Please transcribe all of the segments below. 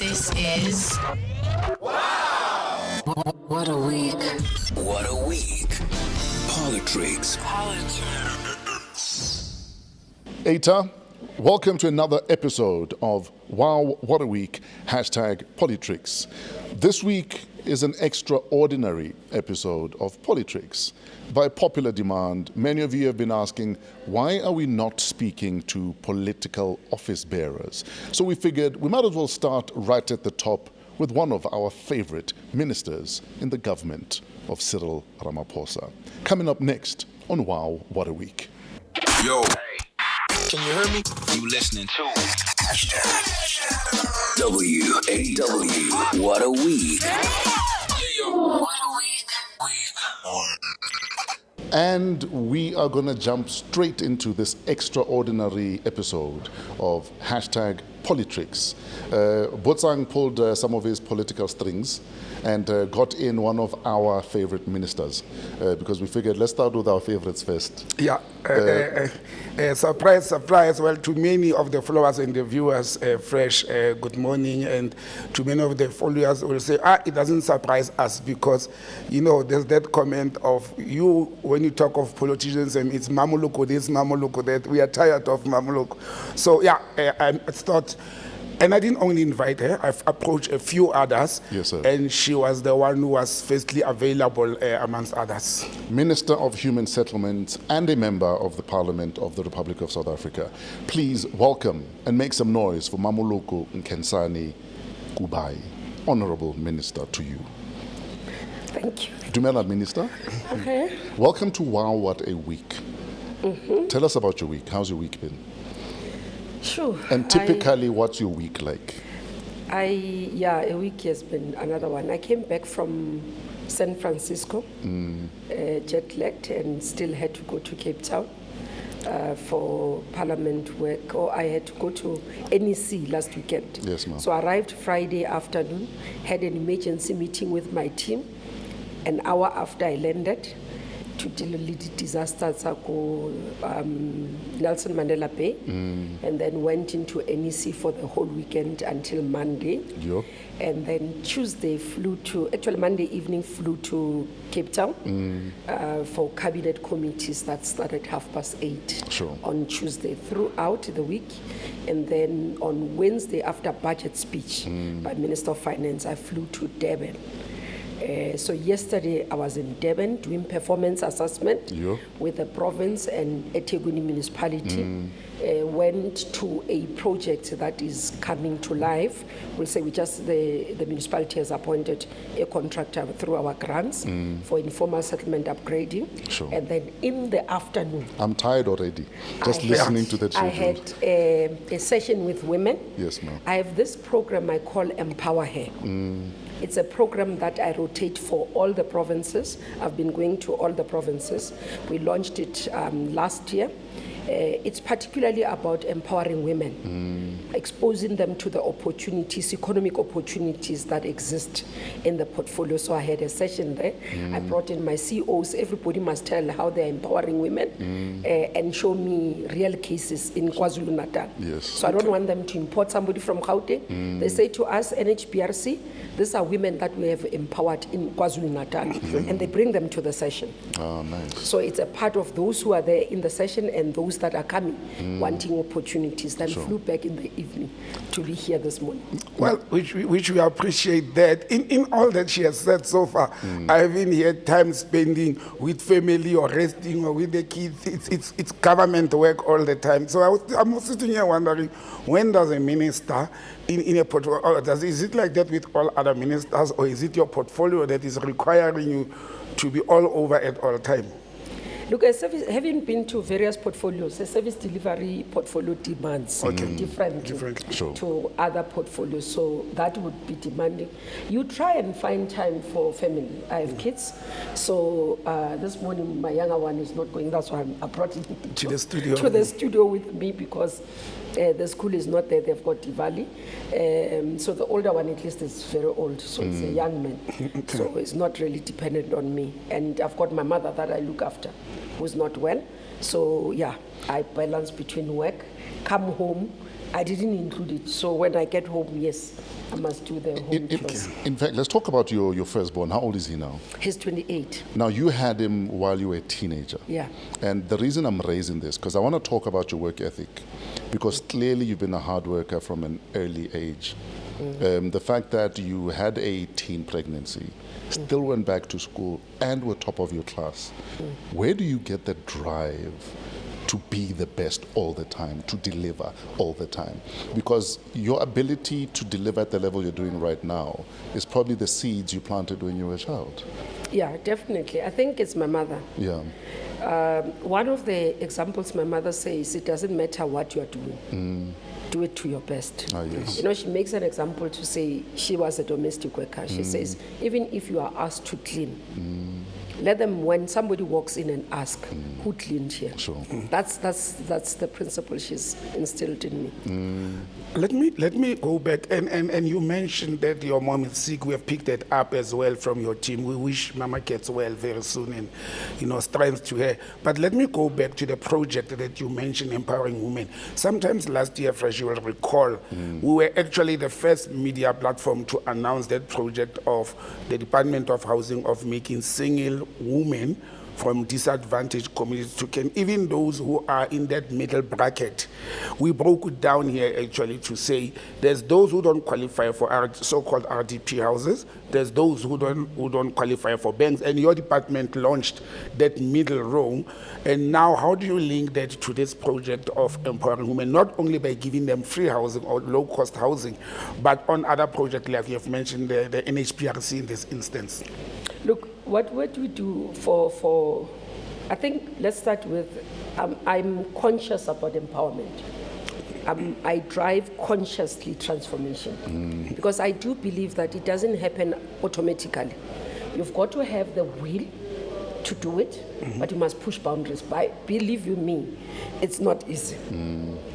This is What a Week. What a week. Politics. Eta, welcome to another episode of WAW What a Week, #Politrix. This week is an extraordinary episode of Politrix. By popular demand, many of you have been asking, why are we not speaking to political office bearers? So we figured we might as well start right at the top with one of our favorite ministers in the government of Cyril Ramaphosa. Coming up next on WAW What a Week. Yo. Can you hear me? You listening to WAW. What a week. What a Week. And we are going to jump straight into this extraordinary episode of #Politrix. Botsang pulled some of his political strings and got in one of our favorite ministers because we figured let's start with our favorites first. Yeah, surprise. Well, to many of the followers and the viewers, fresh good morning, and to many of the followers will say, it doesn't surprise us because, you know, there's that comment of you when you talk of politicians and it's Mmamoloko this, Mmamoloko that. We are tired of Mmamoloko. So yeah, I thought. And I didn't only invite her, I've approached a few others. Yes, sir. And she was the one who was firstly available amongst others. Minister of Human Settlements and a member of the Parliament of the Republic of South Africa. Please welcome and make some noise for Mmamoloko Nkhensani Kubayi. Honorable Minister, to you. Thank you. Dumela, Minister. Okay. Welcome to WOW What a Week. Tell us about your week. How's your week been? Sure. And typically, what's your week like? A week has been another one. I came back from San Francisco, jet-lagged, and still had to go to Cape Town for Parliament work. Or I had to go to NEC last weekend. Yes, ma'am. So I arrived Friday afternoon, had an emergency meeting with my team. An hour after I landed, to deal with the disasters at Nelson Mandela Bay, and then went into NEC for the whole weekend until Monday. Yo. And then Monday evening flew to Cape Town for cabinet committees that started 8:30 Sure. on Tuesday throughout the week. And then on Wednesday, after budget speech by Minister of Finance, I flew to Durban. So yesterday I was in Durban doing performance assessment with the province and eThekwini municipality. Went to a project that is coming to life. We'll say the municipality has appointed a contractor through our grants for informal settlement upgrading. Sure. And then in the afternoon, I'm tired already, just listening to the children. I had a session with women. Yes, ma'am. I have this program I call Empower Her. It's a program that I rotate for all the provinces. I've been going to all the provinces. We launched it last year. It's particularly about empowering women, exposing them to the opportunities, economic opportunities that exist in the portfolio. So I had a session there. I brought in my CEOs. Everybody must tell how they're empowering women and show me real cases in KwaZulu-Natal. Yes. So I don't want them to import somebody from Gauteng. They say to us, NHBRC, these are women that we have empowered in KwaZulu-Natal, and they bring them to the session. Oh, nice. So it's a part of those who are there in the session and those that are coming, wanting opportunities. Then flew back in the evening to be here this morning. Well, which we appreciate that. In all that she has said so far, I haven't had time spending with family or resting or with the kids. It's government work all the time. So I'm sitting here wondering, when does a minister in a portfolio, is it like that with all other ministers, or is it your portfolio that is requiring you to be all over at all time? Look, having been to various portfolios, a service delivery portfolio demands differently Sure. to other portfolios. So that would be demanding. You try and find time for family. I have kids. So this morning, my younger one is not going. That's why I brought him to the studio. To the studio with me because the school is not there. They've got Diwali. So the older one, at least, is very old. So it's a young man. So it's not really dependent on me. And I've got my mother that I look after, who's not well. So yeah, I balance between work, come home, I didn't include it. So when I get home, yes, I must do the home chores. In fact, let's talk about your firstborn. How old is he now? He's 28. Now, you had him while you were a teenager. Yeah. And the reason I'm raising this, because I want to talk about your work ethic, because clearly you've been a hard worker from an early age. The fact that you had a teen pregnancy, still went back to school, and were top of your class. Where do you get the drive to be the best all the time, to deliver all the time? Because your ability to deliver at the level you're doing right now is probably the seeds you planted when you were a child. Yeah, definitely. I think it's my mother. Yeah. One of the examples my mother says, it doesn't matter what you are doing. Do it to your best. Ah, yes. You know, she makes an example to say she was a domestic worker. She says, even if you are asked to clean, let them, when somebody walks in and ask, who cleaned here? Sure. That's the principle she's instilled in me. Let me go back, and you mentioned that your mom is sick. We have picked that up as well from your team. We wish Mama gets well very soon, and strength to her. But let me go back to the project that you mentioned, Empowering Women. Sometimes last year, Fresh, you will recall, we were actually the first media platform to announce that project of the Department of Housing of making single women from disadvantaged communities to can, even those who are in that middle bracket. We broke it down here actually to say there's those who don't qualify for our so-called RDP houses, there's those who don't qualify for banks, and your department launched that middle row. And now how do you link that to this project of empowering women, not only by giving them free housing or low-cost housing, but on other projects like you have mentioned the NHPRC in this instance? Look, what we do for I think let's start with, I'm conscious about empowerment. I drive consciously transformation because I do believe that it doesn't happen automatically. You've got to have the will to do it, but you must push boundaries. Believe you me, it's not easy.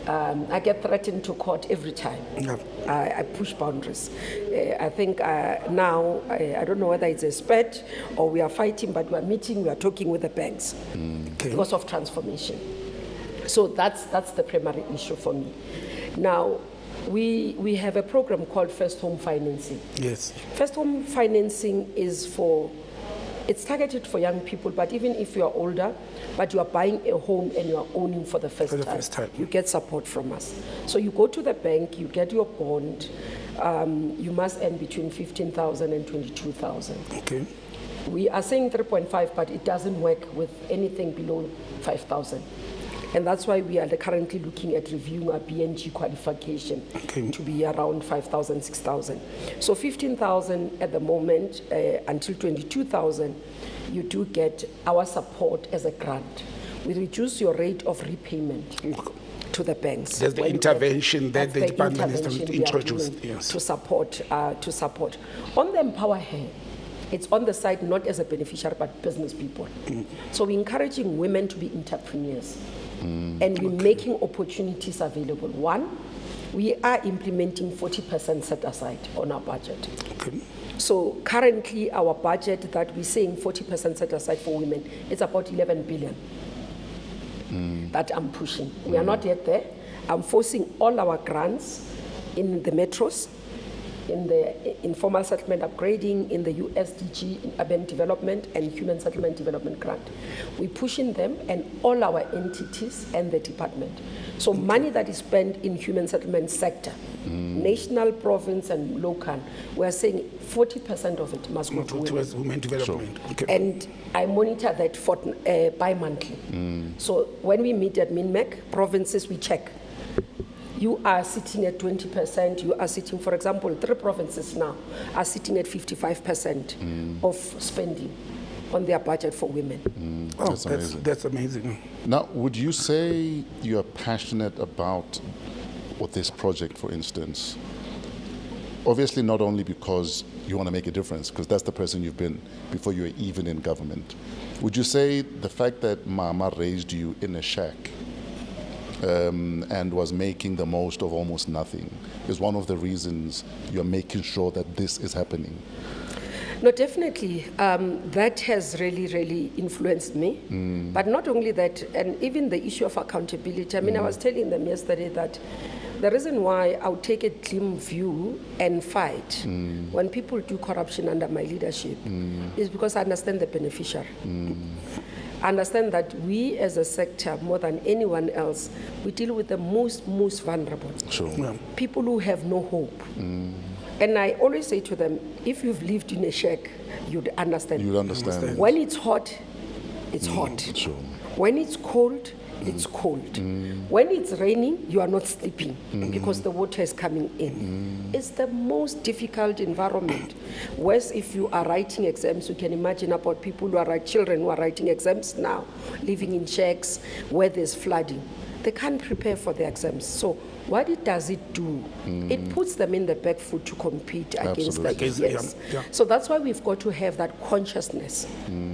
I get threatened to court every time. I push boundaries. I think now, I don't know whether it's a spat or we are fighting, but we are meeting, we are talking with the banks because of transformation. So that's the primary issue for me. Now, we have a program called First Home Financing. Yes. First Home Financing is it's targeted for young people, but even if you are older, but you are buying a home and you are owning for the first time, you get support from us. So you go to the bank, you get your bond, you must earn between 15,000 and 22,000. Okay. We are saying 3.5, but it doesn't work with anything below 5,000. And that's why we are currently looking at reviewing our BNG qualification to be around 5,000, 6,000. So 15,000 at the moment until 22,000, you do get our support as a grant. We reduce your rate of repayment to the banks. There's the intervention that the department has introduced to support. On the Empower Her, it's on the side not as a beneficiary but business people. So we're encouraging women to be entrepreneurs. And we're making opportunities available. One, we are implementing 40% set aside on our budget. So currently our budget that we're saying 40% set aside for women is about 11 billion that I'm pushing. We are not yet there. I'm forcing all our grants in the metros, in the informal settlement upgrading, in the USDG, in urban development and human settlement development grant. We're pushing them and all our entities and the department. So money that is spent in human settlement sector, national, province and local, we're saying 40% of it must go to women development. Sure. And I monitor that for bi-monthly. So when we meet at MINMEC, provinces we check. You are sitting at 20%, you are sitting, for example, 3 provinces now are sitting at 55% of spending on their budget for women. That's amazing. Now, would you say you are passionate about this project, for instance? Obviously, not only because you want to make a difference, because that's the person you've been before you were even in government. Would you say the fact that Mama raised you in a shack and was making the most of almost nothing is one of the reasons you're making sure that this is happening? No, definitely. That has really, really influenced me. But not only that, and even the issue of accountability. I mean, I was telling them yesterday that The reason why I'll take a clean view and fight when people do corruption under my leadership is because I understand the beneficiary. I understand that we as a sector, more than anyone else, we deal with the most vulnerable. Sure. Yeah. People who have no hope. And I always say to them, if you've lived in a shack, you'd understand. You'd understand. When it's hot, it's hot. Sure. When it's cold, it's cold. When it's raining, you are not sleeping because the water is coming in. It's the most difficult environment. Whereas if you are writing exams, you can imagine about people who are children who are writing exams now, living in shacks where there's flooding. They can't prepare for the exams. So what does it do? It puts them in the back foot to compete against the Absolutely. yes. Yeah. So that's why we've got to have that consciousness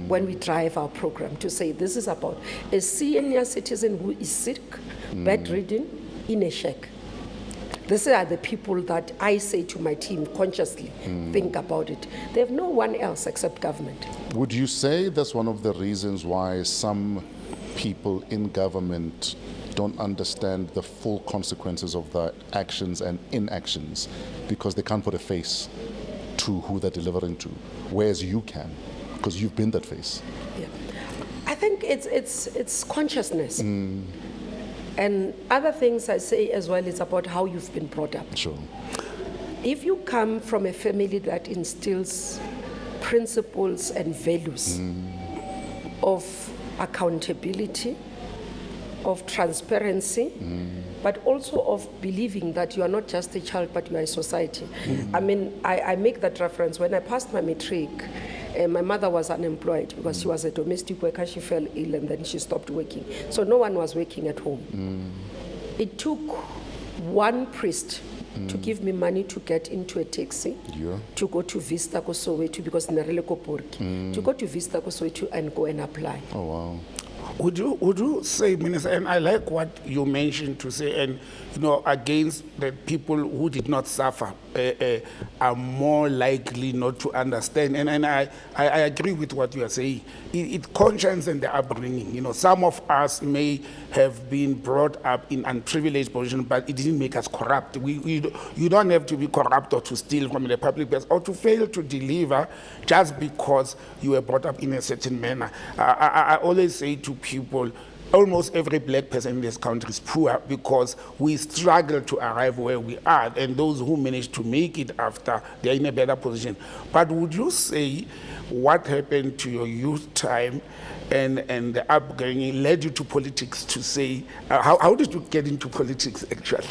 when we drive our program to say this is about a senior citizen who is sick, bedridden, in a shack. These are the people that I say to my team consciously, think about it. They have no one else except government. Would you say that's one of the reasons why some people in government don't understand the full consequences of their actions and inactions because they can't put a face to who they're delivering to, whereas you can, because you've been that face? Yeah. I think it's consciousness. And other things I say as well is about how you've been brought up. Sure. If you come from a family that instills principles and values of accountability, of transparency, but also of believing that you are not just a child, but you are a society. I mean, I make that reference. When I passed my matric, my mother was unemployed because she was a domestic worker. She fell ill and then she stopped working. So no one was working at home. It took one priest to give me money to get into a taxi, to go to Vista ko Soweto because Narele ko Porki, to go to Vista ko Soweto and go and apply. Oh, wow. Would you say, Minister, and I like what you mentioned to say, and against the people who did not suffer are more likely not to understand, and I agree with what you are saying. It conscience and the upbringing. Some of us may have been brought up in unprivileged position, but it didn't make us corrupt. You don't have to be corrupt or to steal from the public place or to fail to deliver just because you were brought up in a certain manner. I always say to people, almost every black person in this country is poor because we struggle to arrive where we are, and those who manage to make it after, they're in a better position. But would you say what happened to your youth time and the upbringing led you to politics to say, how did you get into politics actually?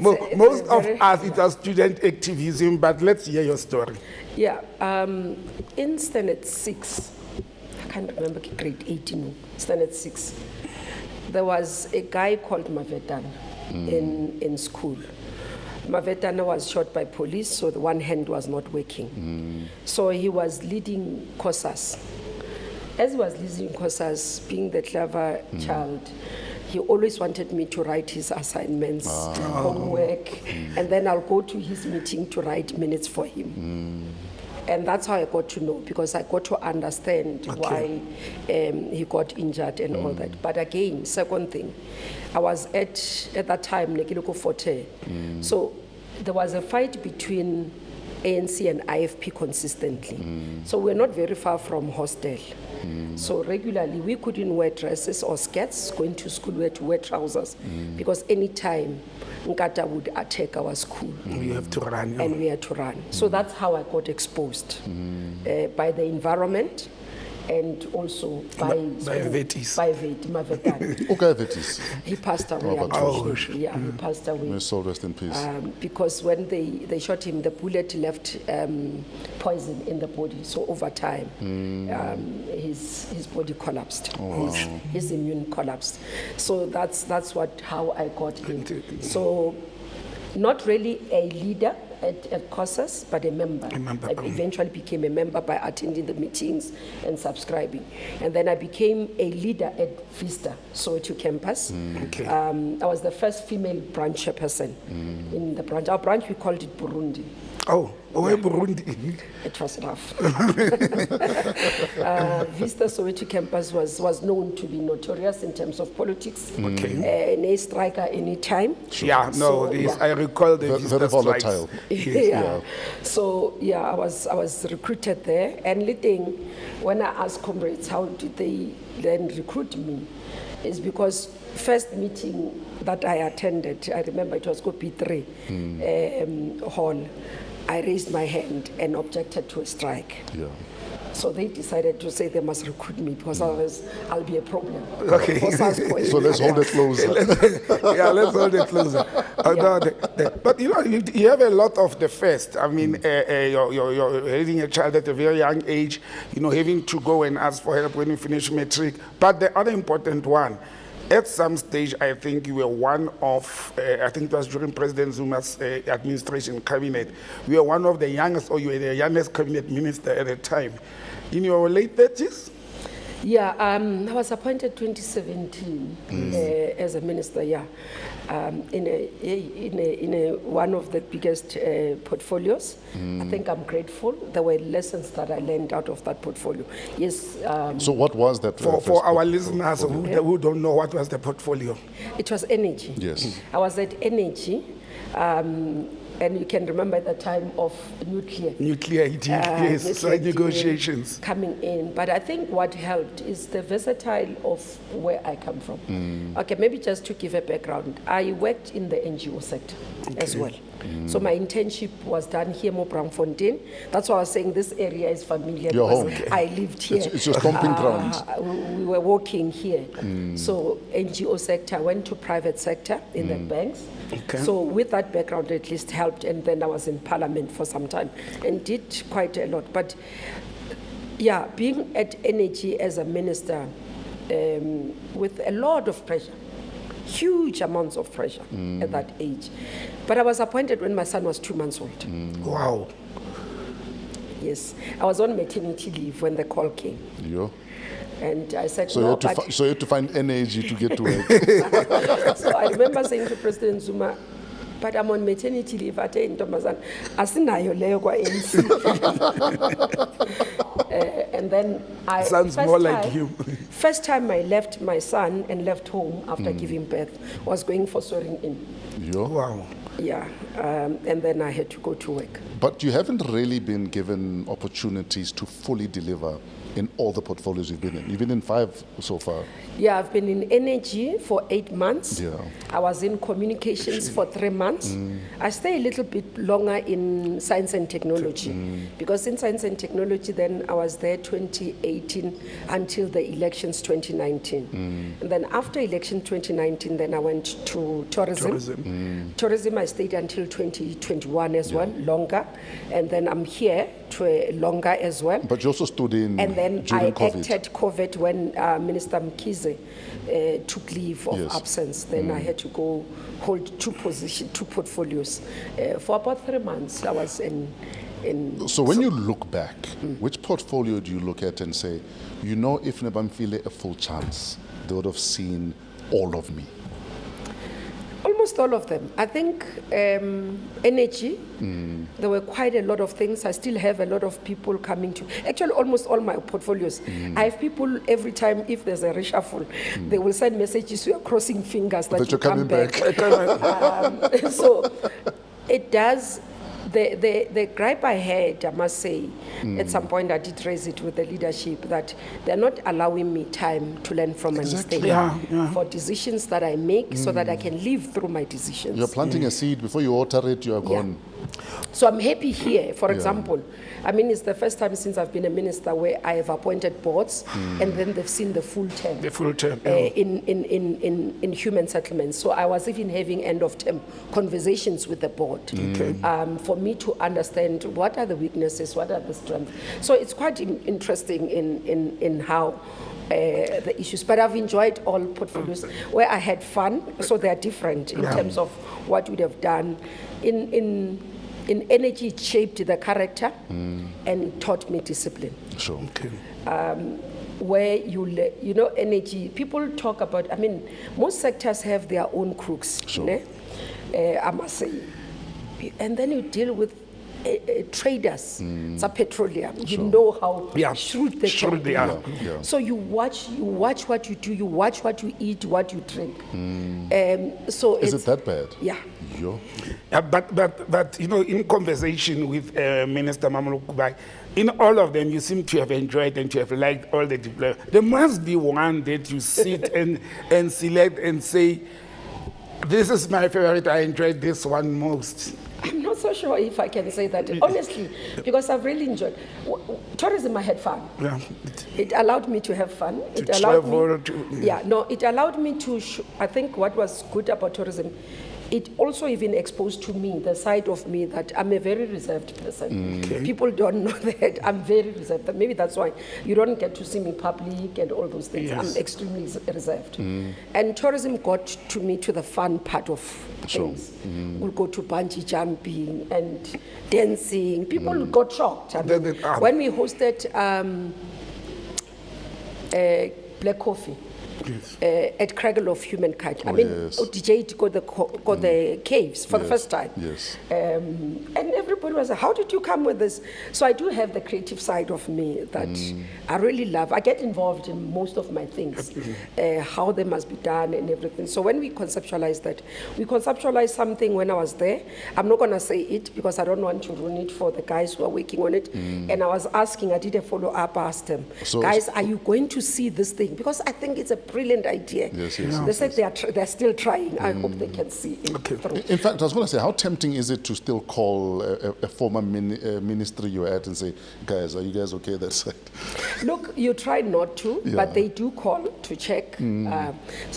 Most of us, it was student activism, but let's hear your story. Yeah, in Standard 6, I can't remember grade 18, Standard 6, there was a guy called Mavetana in school. Mavetana was shot by police, so the one hand was not working. So he was leading COSAS. As he was leading COSAS, being the clever child, he always wanted me to write his assignments, homework, and then I'll go to his meeting to write minutes for him. And that's how I got to know, because I got to understand why he got injured and all that. But again, second thing, I was at that time, Nekiloko Forte. So there was a fight between ANC and IFP consistently. So we're not very far from hostel. So regularly, we couldn't wear dresses or skirts. Going to school, we had to wear trousers, because any time Nkata would attack our school. We have to run. And we had to run. So that's how I got exposed by the environment and also by Vetis. By Mavetana. Okay, Vetis. He passed away. Yeah, he passed away. May his soul rest in peace. Because when they shot him, the bullet left poison in the body. So over time, his body collapsed. His immune collapsed. So that's how I got into. So not really a leader at COSAS, but a member. I eventually became a member by attending the meetings and subscribing. And then I became a leader at Vista, Soweto campus. I was the first female branch chairperson in the branch. Our branch, we called it Burundi. Oh, Burundi. It was rough. Vista Soweto campus was known to be notorious in terms of politics. Okay. Any striker, any time. Yeah, no, So, I recall the Very Vista volatile. strikes. Yeah. So yeah, I was recruited there, and leading when I asked comrades how did they then recruit me, is because first meeting that I attended, I remember it was Kopi 3 hall. I raised my hand and objected to a strike. Yeah. So they decided to say they must recruit me because otherwise I'll be a problem. Okay. For SASCO. So let's hold it closer. Yeah, let's hold it closer. But you know, you have a lot of the first. I mean, you're having a child at a very young age, you know, having to go and ask for help when you finish matric. But the other important one, at some stage, I think you were one of, I think it was during President Zuma's administration cabinet, you were one of the youngest, or you were the youngest cabinet minister at the time. In your late 30s? Yeah, I was appointed 2017 as a minister. Yeah, in one of the biggest portfolios. I think I'm grateful. There were lessons that I learned out of that portfolio. Yes. So what was that? For our listeners who don't know, what was the portfolio? It was energy. Yes. I was at energy. And you can remember at the time of nuclear. Nuclear heating, yes, side negotiations. Coming in. But I think what helped is the versatile of where I come from. Okay, maybe just to give a background. I worked in the NGO sector as well. So my internship was done here, Braamfontein. That's why I was saying this area is familiar. Your because home. I lived here. It's your stomping ground. We were working here. So NGO sector, I went to private sector in the banks. Okay. So with that background, at least helped. And then I was in parliament for some time and did quite a lot. But yeah, being at energy as a minister with a lot of pressure, huge amounts of pressure at that age. But I was appointed when my son was 2 months old. Wow. Yes, I was on maternity leave when the call came. Yeah. And I said, So, no, you had to find energy to get to work. So I remember saying to President Zuma, but I'm on maternity leave at Ntombazana. Asinayo leyo kwa ANC. And then I Sounds more like you. First time I left my son and left home after giving birth was going for swearing in. Yeah. Wow. Yeah, and then I had to go to work. But you haven't really been given opportunities to fully deliver in all the portfolios you've been in. You've been in 5 so far. Yeah, I've been in energy for 8 months. Yeah. I was in communications for 3 months. I stay a little bit longer in science and technology because in science and technology then I was there 2018 until the elections 2019. And then after election 2019 then I went to tourism. Tourism I stayed until 2021 as well, longer. And then I'm here to a longer as well. But you also stood in And then during I COVID. acted COVID when Minister Mkhize took leave of Yes. absence. Then I had to go hold 2 portfolios. For about 3 months, I was in. So when you look back, which portfolio do you look at and say, you know, if Nebamfile a full chance, they would have seen all of me? Almost all of them. I think energy, there were quite a lot of things. I still have a lot of people coming to, actually almost all my portfolios. I have people every time, if there's a reshuffle, they will send messages, we are crossing fingers that you you're coming come back. So it does, the gripe I had, I must say, at some point I did raise it with the leadership that they're not allowing me time to learn from my mistakes for decisions that I make so that I can live through my decisions. You're planting a seed, before you water it, you are gone. So I'm happy here, for example. I mean, it's the first time since I've been a minister where I have appointed boards and then they've seen the full term. The full term. In human settlements. So I was even having end of term conversations with the board for me to understand what are the weaknesses, what are the strengths. So it's quite interesting in how the issues. But I've enjoyed all portfolios where I had fun, so they're different in terms of what we'd have done. In energy, it shaped the character and it taught me discipline. Sure. Okay. Where you know, energy, people talk about, I mean, most sectors have their own crooks. Sure. I must say. And then you deal with traders, petroleum. You know how shrewd they can be. Yeah. So you watch what you do, you watch what you eat, what you drink. So Is it that bad? Yeah. Yo. But you know, in conversation with Minister Mmamoloko Kubayi, in all of them, you seem to have enjoyed and to have liked all the deployments. There must be one that you sit and select and say, this is my favorite, I enjoyed this one most. I'm not so sure if I can say that, honestly, because I've really enjoyed. Tourism, I had fun. Yeah. It allowed me to have fun. It To allowed travel, me, to- it allowed me to, I think what was good about tourism, it also even exposed to me the side of me that I'm a very reserved person. People don't know that I'm very reserved. Maybe that's why you don't get to see me public and all those things. Yes. I'm extremely reserved. And tourism got to me to the fun part of things. We'll go to bungee jumping and dancing. People got shocked. I mean, when we hosted Black Coffee, at Cradle of Humankind. I mean, yes. DJ got the caves for the first time. Yes. And everybody was like, how did you come with this? So I do have the creative side of me that I really love. I get involved in most of my things, how they must be done and everything. So when we conceptualized that, we conceptualized something when I was there. I'm not going to say it because I don't want to ruin it for the guys who are working on it. And I was asking, I did a follow-up, asked them, guys, are you going to see this thing? Because I think it's a brilliant idea. Yes, they said they're still trying. I hope they can see it through. In fact, I was going to say, how tempting is it to still call a former ministry you're at and say, guys, are you guys okay that side? Look, you try not to, but they do call to check.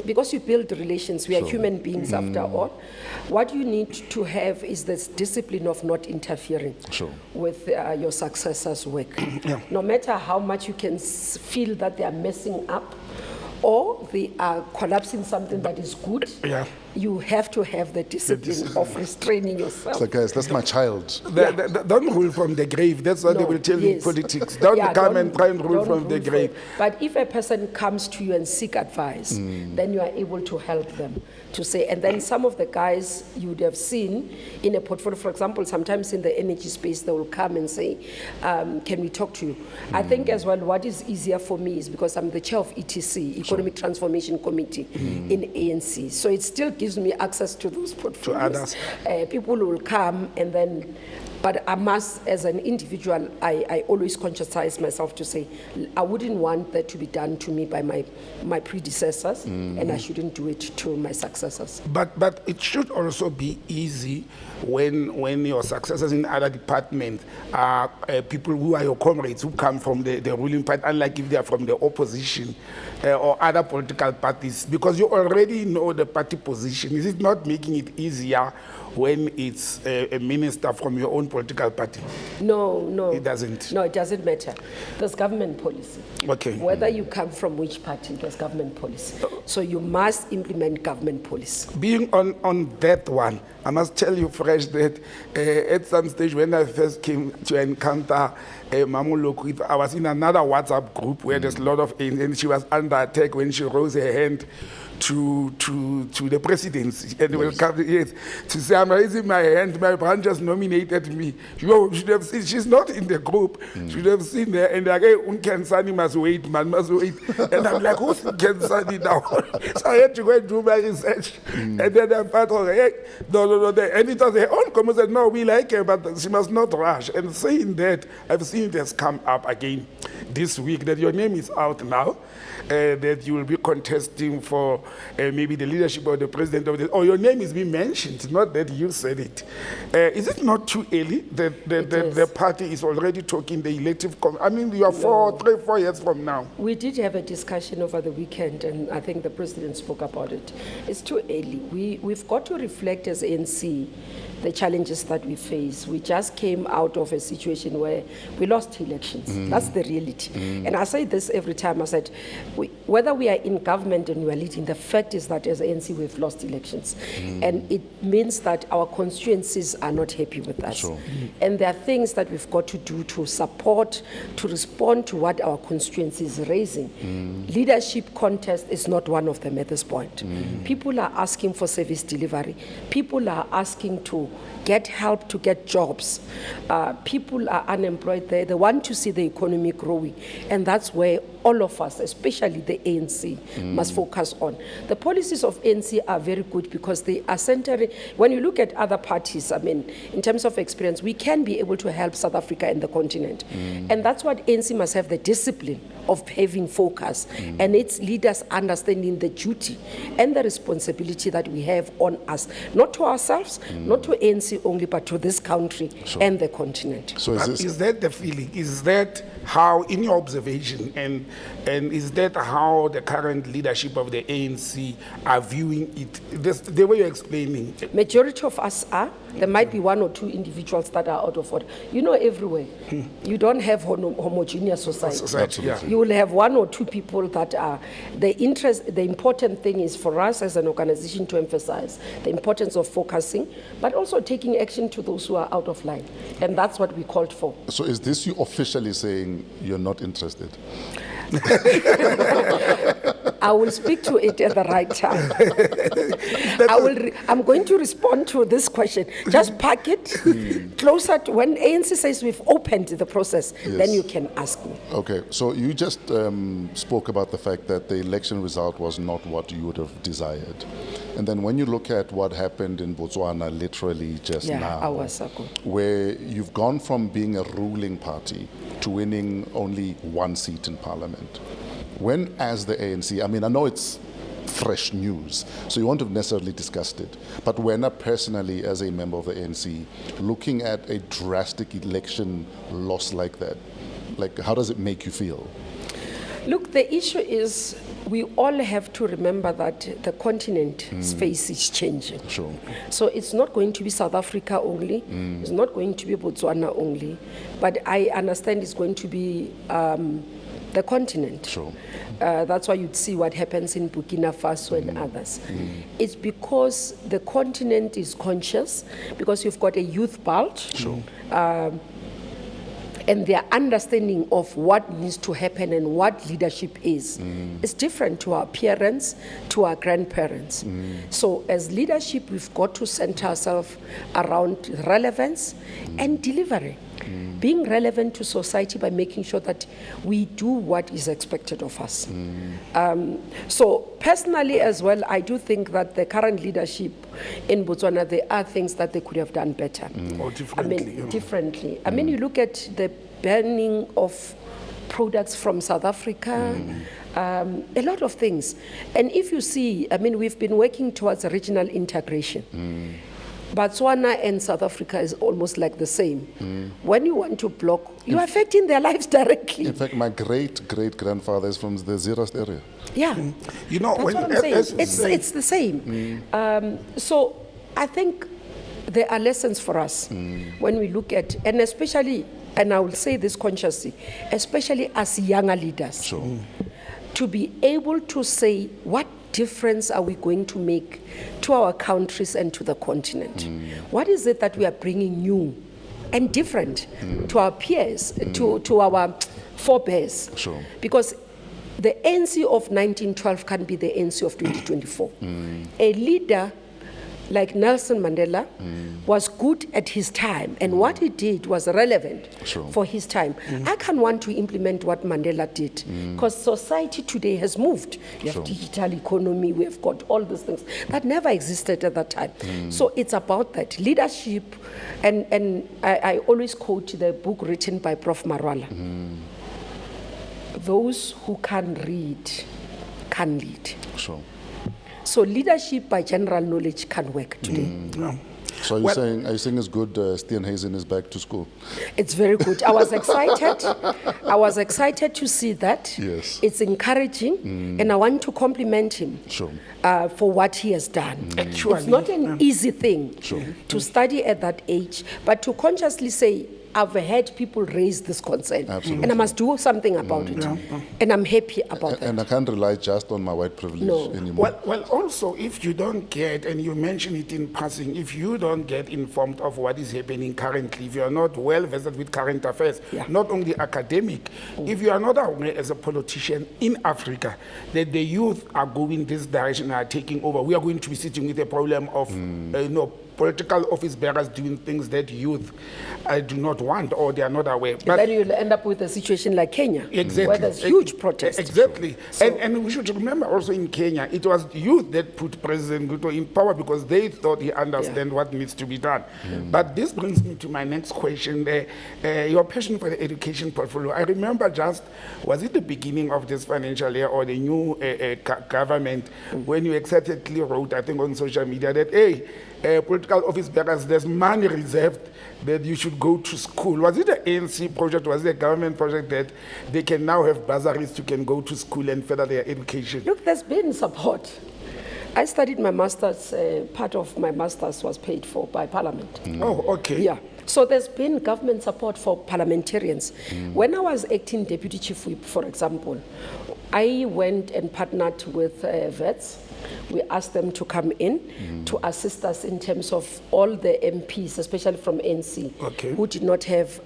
Because you build relations. We are human beings after all. What you need to have is this discipline of not interfering with your successors' work. No matter how much you can feel that they are messing up, or they are collapsing something that is good, you have to have the discipline of restraining yourself. So guys, that's my child. Don't rule from the grave. That's what they will tell you in politics. Don't come and try and rule from the grave. But if a person comes to you and seek advice, then you are able to help them to say. And then some of the guys you would have seen in a portfolio, for example, sometimes in the energy space, they will come and say, can we talk to you? I think as well, what is easier for me is because I'm the chair of ETC, Economic Transformation Committee in ANC. So it still gives me access to those portfolios. People will come and then, but I must, as an individual, I always conscientize myself to say, I wouldn't want that to be done to me by my predecessors, and I shouldn't do it to my successors. But it should also be easy when your successors in other departments are people who are your comrades, who come from the ruling party, unlike if they are from the opposition or other political parties, because you already know the party position. Is it not making it easier when it's a minister from your own political party? No. It doesn't? No, it doesn't matter. There's government policy. Okay. Whether you come from which party, there's government policy. So you must implement government policy. Being on that one, I must tell you, Fresh, that at some stage when I first came to encounter Mmamoloko, I was in another WhatsApp group where there's a lot of, and she was under attack when she rose her hand to the presidency, and will come to say, I'm raising my hand, my brand just nominated me. You should have seen, she's not in the group. Should have seen her, and they're like, Nkhensani must wait, man, must wait. And I'm like, who's Nkhensani now? So I had to go and do my research. And then I thought, hey, no. And it was her own comment said, no, we like her, but she must not rush. And saying that, I've seen it has come up again this week, that your name is out now, that you will be contesting for maybe the leadership of the president of the, or your name is being mentioned, not that you said it. Is it not too early that the party is already talking the elective? I mean, you are 4 years from now. We did have a discussion over the weekend, and I think the president spoke about it. It's too early. We've got to reflect as ANC the challenges that we face. We just came out of a situation where we lost elections. That's the reality. And I say this every time. I said, whether we are in government and we are leading, the fact is that as ANC we've lost elections. And it means that our constituencies are not happy with us. Sure. And there are things that we've got to do to support, to respond to what our constituency is raising. Leadership contest is not one of them at this point. People are asking for service delivery. People are asking to to get help to get jobs. People are unemployed there. They want to see the economy growing. And that's where all of us, especially the ANC, must focus on. The policies of ANC are very good because they are centering. When you look at other parties, I mean, in terms of experience, we can be able to help South Africa and the continent. And that's what ANC must have, the discipline of having focus and its leaders understanding the duty and the responsibility that we have on us, not to ourselves, not to ANC only, but to this country and the continent. So is that the feeling? Is that how, in your observation, and is that how the current leadership of the ANC are viewing it? The way you're explaining. Majority of us are. There might be one or two individuals that are out of order. You know, everywhere. You don't have homogeneous society. You will have one or two people that are the interest. The important thing is for us as an organization to emphasize the importance of focusing, but also taking action to those who are out of line. And that's what we called for. So is this you officially saying you're not interested? I will speak to it at the right time. I'm going to respond to this question. Just park it closer to when ANC says we've opened the process, then you can ask me. Okay, so you just spoke about the fact that the election result was not what you would have desired. And then when you look at what happened in Botswana literally just now, hours ago, where you've gone from being a ruling party to winning only one seat in parliament. When, as the ANC, I mean, I know it's fresh news, so you won't have necessarily discussed it, but when personally, as a member of the ANC, looking at a drastic election loss like that, like, how does it make you feel? Look, the issue is we all have to remember that the continent's face is changing. Sure. So it's not going to be South Africa only, it's not going to be Botswana only, but I understand it's going to be the continent. Sure. That's why you'd see what happens in Burkina Faso and others. It's because the continent is conscious, because you've got a youth bulge. Sure. And their understanding of what needs to happen and what leadership is different to our parents, to our grandparents. So as leadership, we've got to center ourselves around relevance and delivery. Being relevant to society by making sure that we do what is expected of us. So personally as well, I do think that the current leadership in Botswana, there are things that they could have done better. Or differently. Differently. I mean, you look at the banning of products from South Africa, a lot of things. And if you see, I mean, we've been working towards regional integration. Botswana and South Africa is almost like the same. When you want to block, you're affecting their lives directly. In fact, my great-great-grandfather is from the Zeerust area. Yeah. You know, that's what I'm saying. It's the same. So I think there are lessons for us when we look at, and especially, and I will say this consciously, especially as younger leaders, to be able to say what difference are we going to make to our countries and to the continent? What is it that we are bringing new and different to our peers, to our forebears? Sure. Because the ANC of 1912 can be the ANC of 2024. A leader like Nelson Mandela was good at his time, and what he did was relevant for his time. I can't want to implement what Mandela did, because society today has moved. You have digital economy, we have got all these things that never existed at that time. So it's about that leadership, and I always quote the book written by Prof. Marwala. Those who can read can lead. Sure. So leadership by general knowledge can work today. So are you saying it's good Steenhuisen is back to school? It's very good. I was excited. I was excited to see that. Yes. It's encouraging, and I want to compliment him for what he has done. Actually, it's not an easy thing to study at that age, but to consciously say, I've had people raise this concern, and I must do something about it. And I'm happy about that. And I can't rely just on my white privilege anymore. Well, also, if you don't get, and you mention it in passing, if you don't get informed of what is happening currently, if you are not well versed with current affairs, not only academic, if you are not aware as a politician in Africa that the youth are going this direction and are taking over, we are going to be sitting with a problem of political office bearers doing things that youth do not want or they are not aware. But then you'll end up with a situation like Kenya, Exactly. where there's huge protests. Exactly. So- And we should remember also in Kenya, it was youth that put President Ruto in power because they thought he understands what needs to be done. But this brings me to my next question. Your passion for the education portfolio. I remember was it the beginning of this financial year or the new government when you excitedly wrote, I think on social media, that, hey, political office bearers, there's money reserved that you should go to school. Was it an ANC project? Was it a government project that they can now have bursaries to can go to school and further their education? Look, there's been support. I studied my master's, part of my master's was paid for by Parliament. Oh, okay. Yeah. So there's been government support for parliamentarians. When I was acting deputy chief whip, for example, I went and partnered with vets. We asked them to come in to assist us in terms of all the MPs, especially from NC, who did not have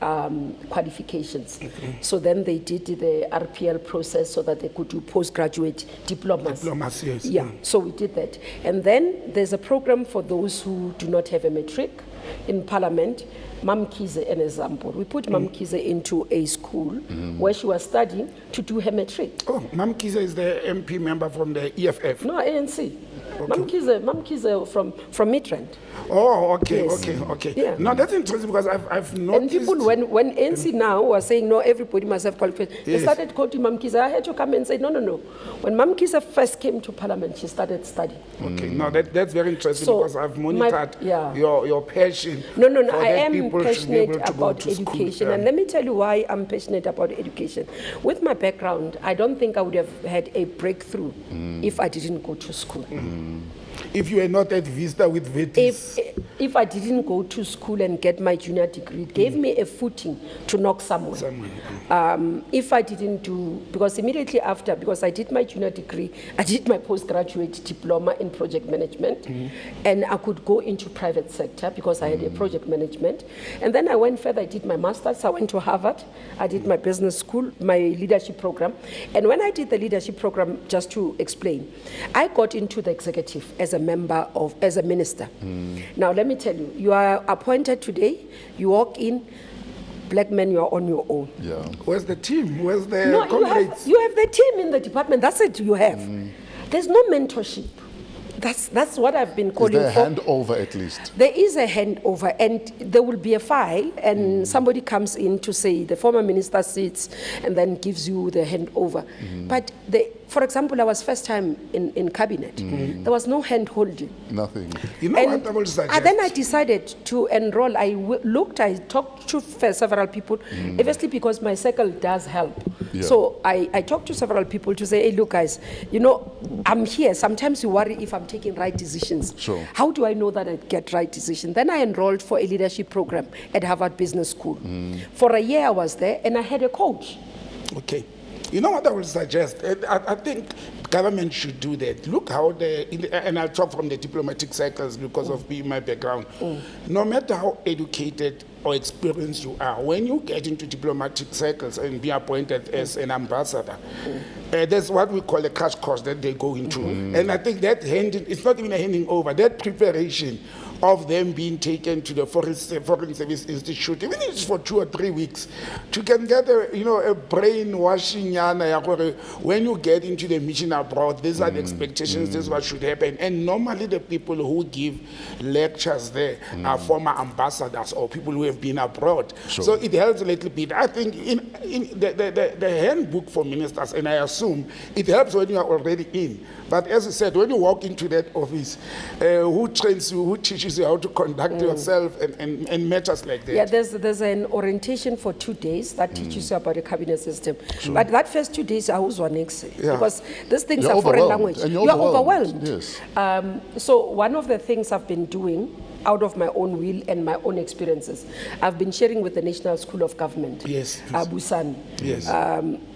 qualifications. So then they did the RPL process so that they could do postgraduate diplomas. Diplomas, yes. Yeah, so we did that. And then there's a program for those who do not have a matric in Parliament. Mam Kize, an example. We put Mam Kize into a school where she was studying to do her matric. Oh, Mam Kiza is the MP member from the EFF. No, ANC. Mam Kize from Midrand. Oh, okay, Yes. okay. Yeah. Now that's interesting because I've noticed. And people, when ANC now was saying, no, everybody must have qualifications, they started quoting Mam Kize. I had to come and say, no. When Mam Kize first came to Parliament, she started studying. Okay, now that's very interesting So because I've monitored yeah. your passion. No, for I that am people should be passionate able to go about to school. education. And let me tell you why I'm passionate about education. With my background, I don't think I would have had a breakthrough if I didn't go to school. If you are not at Vista with Vetis. If I didn't go to school and get my junior degree, it gave me a footing to knock somewhere. If I didn't do, because immediately after, because I did my junior degree, I did my postgraduate diploma in project management, and I could go into private sector because I had a project management. And then I went further, I did my master's, I went to Harvard, I did my business school, my leadership program. And when I did the leadership program, just to explain, I got into the executive as a minister. Now, let me tell you, you are appointed today, you walk in, black men, you are on your own. Yeah. Where's the team? Where's the No, comrades? you have the team in the department, that's it you have. There's no mentorship. That's what I've been Is calling there a for. handover at least? There is a handover, and there will be a file, and somebody comes in to say the former minister sits and then gives you the handover. But for example, I was first time in cabinet. There was no hand holding. Nothing. You know what I will suggest? Then I decided to enroll. I talked to several people, obviously because my circle does help. Yeah. So I talked to several people to say, hey, look, guys, I'm here. Sometimes you worry if I'm taking right decisions. Sure. How do I know that I get right decision? Then I enrolled for a leadership program at Harvard Business School. For a year I was there, and I had a coach. Okay. You know what I will suggest? I think government should do that. Look how and I'll talk from the diplomatic circles because of being my background. No matter how educated or experienced you are, when you get into diplomatic circles and be appointed as an ambassador, there's what we call a crash course that they go into. And I think that it's not even a handing over, that preparation of them being taken to the Foreign Service Institute, even if it's for 2 or 3 weeks, you can get a brainwashing. When you get into the mission abroad, these are the expectations, this is what should happen. And normally the people who give lectures there are former ambassadors or people who have been abroad. Sure. So it helps a little bit. I think in the handbook for ministers, and I assume it helps when you are already in. But as I said, when you walk into that office, who trains you, who teaches you how to conduct yourself and matters like that? Yeah, there's an orientation for 2 days that teaches you about the cabinet system. But that first 2 days, I was one because these things You're are foreign overwhelmed, language. and You're you're overwhelmed. overwhelmed. Yes. So one of the things I've been doing out of my own will and my own experiences, I've been sharing with the National School of Government, Busani,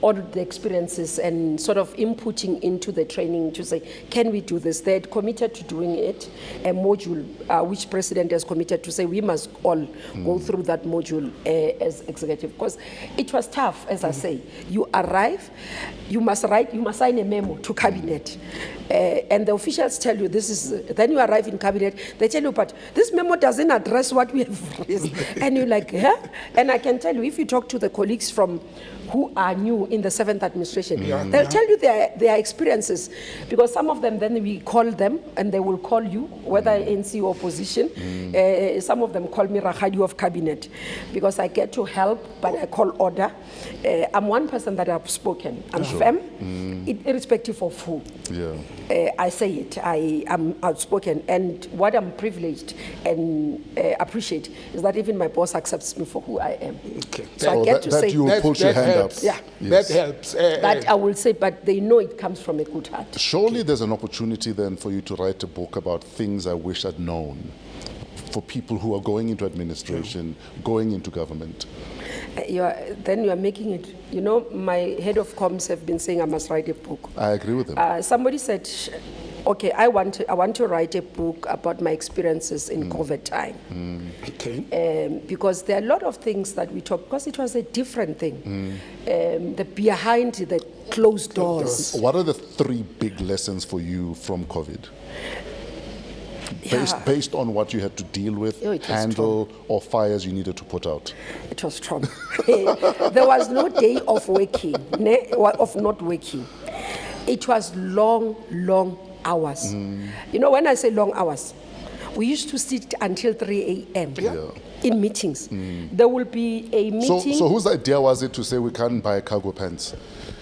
all the experiences and sort of inputting into the training to say, can we do this? They had committed to doing it, a module which President has committed to say we must all go through that module as executive, because it was tough, as I say. You arrive, you must sign a memo to cabinet, and the officials tell you this is, then you arrive in cabinet, they tell you, but this memo doesn't address what we have raised. And you're like, huh? And I can tell you, if you talk to the colleagues from who are new in the 7th administration, they'll tell you their experiences, because some of them, then we call them and they will call you, whether ANC or opposition. Some of them call me Rakhadi of cabinet, because I get to help, but I call order. I'm one person that I've spoken. I'm firm, irrespective of who. I say it. I am outspoken, and what I'm privileged and appreciate is that even my boss accepts me for who I am. Okay. So I get to say you will push your hand up. Yeah, that helps. that I will say, but they know it comes from a good heart. Surely there's an opportunity then for you to write a book about things I wish I'd known, for people who are going into administration, going into government. Then you are making it. You know, my head of comms have been saying I must write a book. I agree with them. Somebody said, okay, I want to write a book about my experiences in COVID time. Okay. Because there are a lot of things that we talk, because it was a different thing. The behind the closed doors. What are the 3 big lessons for you from COVID? Based on what you had to deal with, handle, or fires you needed to put out? It was strong. There was no day of working, of not working. It was long hours. You know, when I say long hours, we used to sit until 3 a.m. in meetings. There will be a meeting. So whose idea was it to say we can't buy cargo pants?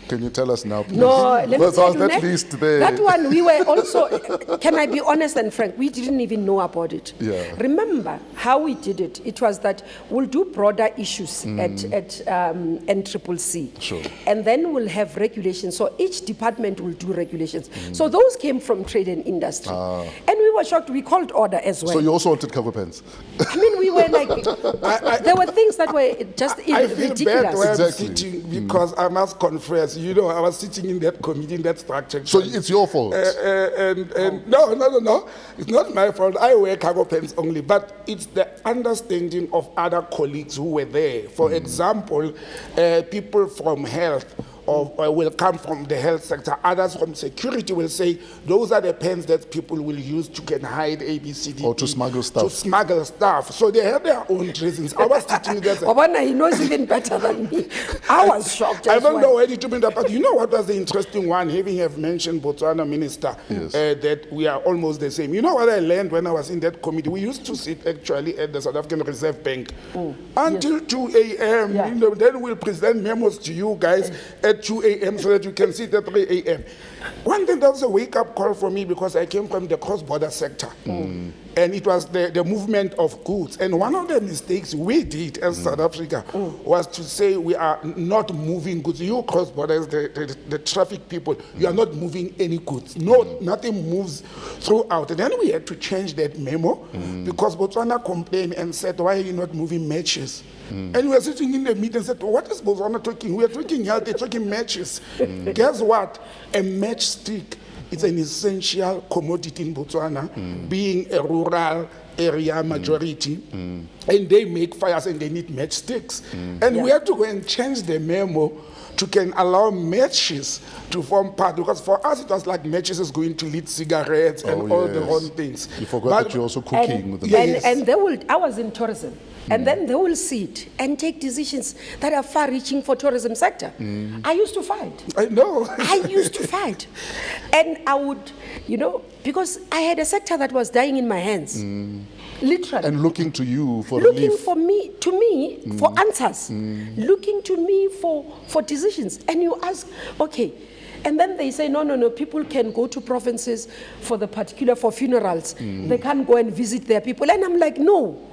Can you tell us now, please? No, let me tell you, at least that one we were also, can I be honest and frank, we didn't even know about it. Remember how we did it? It was that we'll do broader issues at NCCC. Sure. And then we'll have regulations. So each department will do regulations. So those came from trade and industry. And we were shocked. We called order as well. So you also wanted cargo pants? I mean, we were like, there were things that were just I feel ridiculous. bad where I'm sitting, because I must confess, you know, I was sitting in that committee, in that structure. So it's your fault? No. It's not my fault. I wear cargo pants only, but it's the understanding of other colleagues who were there. For example, people from health or will come from the health sector. Others from security will say those are the pens that people will use to can hide ABCD. Or to smuggle stuff. To smuggle stuff. So they have their own reasons. I was teaching that. Obana, he knows even better than me. I was shocked. I don't know where to bring that, but you know what was the interesting one? Having have mentioned Botswana minister, that we are almost the same. You know what I learned when I was in that committee? We used to sit actually at the South African Reserve Bank until 2 a.m. You know, then we'll present memos to you guys at 2 a.m. so that you can sit at 3 a.m. One thing, that was a wake-up call for me, because I came from the cross-border sector. And it was the movement of goods. And one of the mistakes we did as South Africa was to say we are not moving goods. You cross-borders, the traffic people, you are not moving any goods. No, nothing moves throughout. And then we had to change that memo, because Botswana complained and said, why are you not moving matches? And we were sitting in the meeting and said, what is Botswana talking? We are talking health, they're talking matches. Guess what? A matchstick is an essential commodity in Botswana, being a rural area majority. And they make fires and they need matchsticks. And we had to go and change the memo to can allow matches to form part, because for us it was like matches is going to lead cigarettes and all the wrong things. You forgot that you're also cooking with them. And they will, I was in tourism. And then they will sit and take decisions that are far-reaching for tourism sector. I used to fight. I know. I used to fight. And I would, you know, because I had a sector that was dying in my hands. Literally. And looking to you for looking relief. for me for answers. Looking to me for decisions. And you ask, okay. And then they say, no, people can go to provinces for funerals. They can't go and visit their people. And I'm like, no.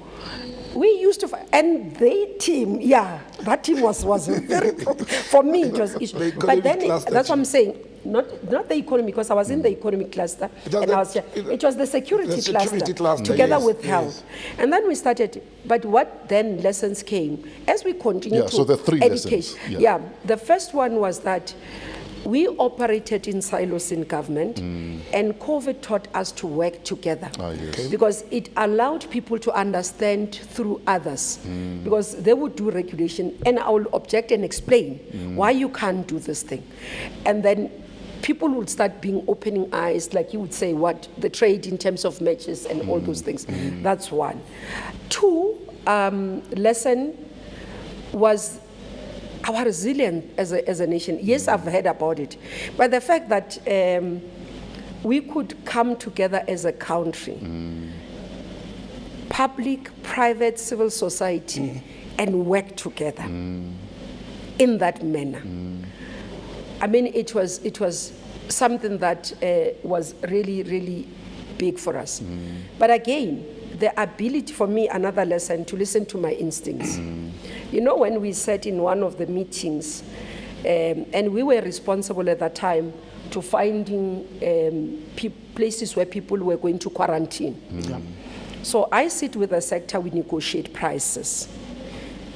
We used to, and that team was very, for me it was issue. But then, that's what I'm saying, not the economy, because I was in the economic cluster, and I was here. It was the security cluster together with health. And then we started, but what then lessons came, as we continue to so the 3 educate. lessons. The first one was that we operated in silos in government, and COVID taught us to work together, because it allowed people to understand through others, because they would do regulation and I will object and explain why you can't do this thing. And then people would start being opening eyes, like you would say, what the trade in terms of matches and all those things. That's one. Two, lesson was our resilience as a nation. Yes, I've heard about it, but the fact that we could come together as a country, public, private, civil society, and work together in that manner. I mean, it was something that was really, really big for us. But again, the ability for me, another lesson, to listen to my instincts. You know, when we sat in one of the meetings, and we were responsible at that time to finding places where people were going to quarantine. So I sit with the sector, we negotiate prices.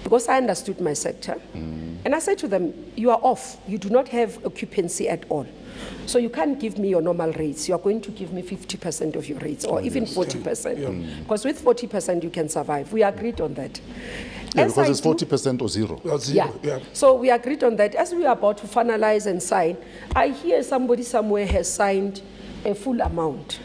Because I understood my sector. And I said to them, you are off. You do not have occupancy at all. So you can't give me your normal rates. You are going to give me 50% of your rates, or even 40%. Because with 40%, you can survive. We agreed on that. Yeah, As because I it's 40% or zero. Or zero, Yeah. So we agreed on that. As we were about to finalize and sign, I hear somebody somewhere has signed a full amount.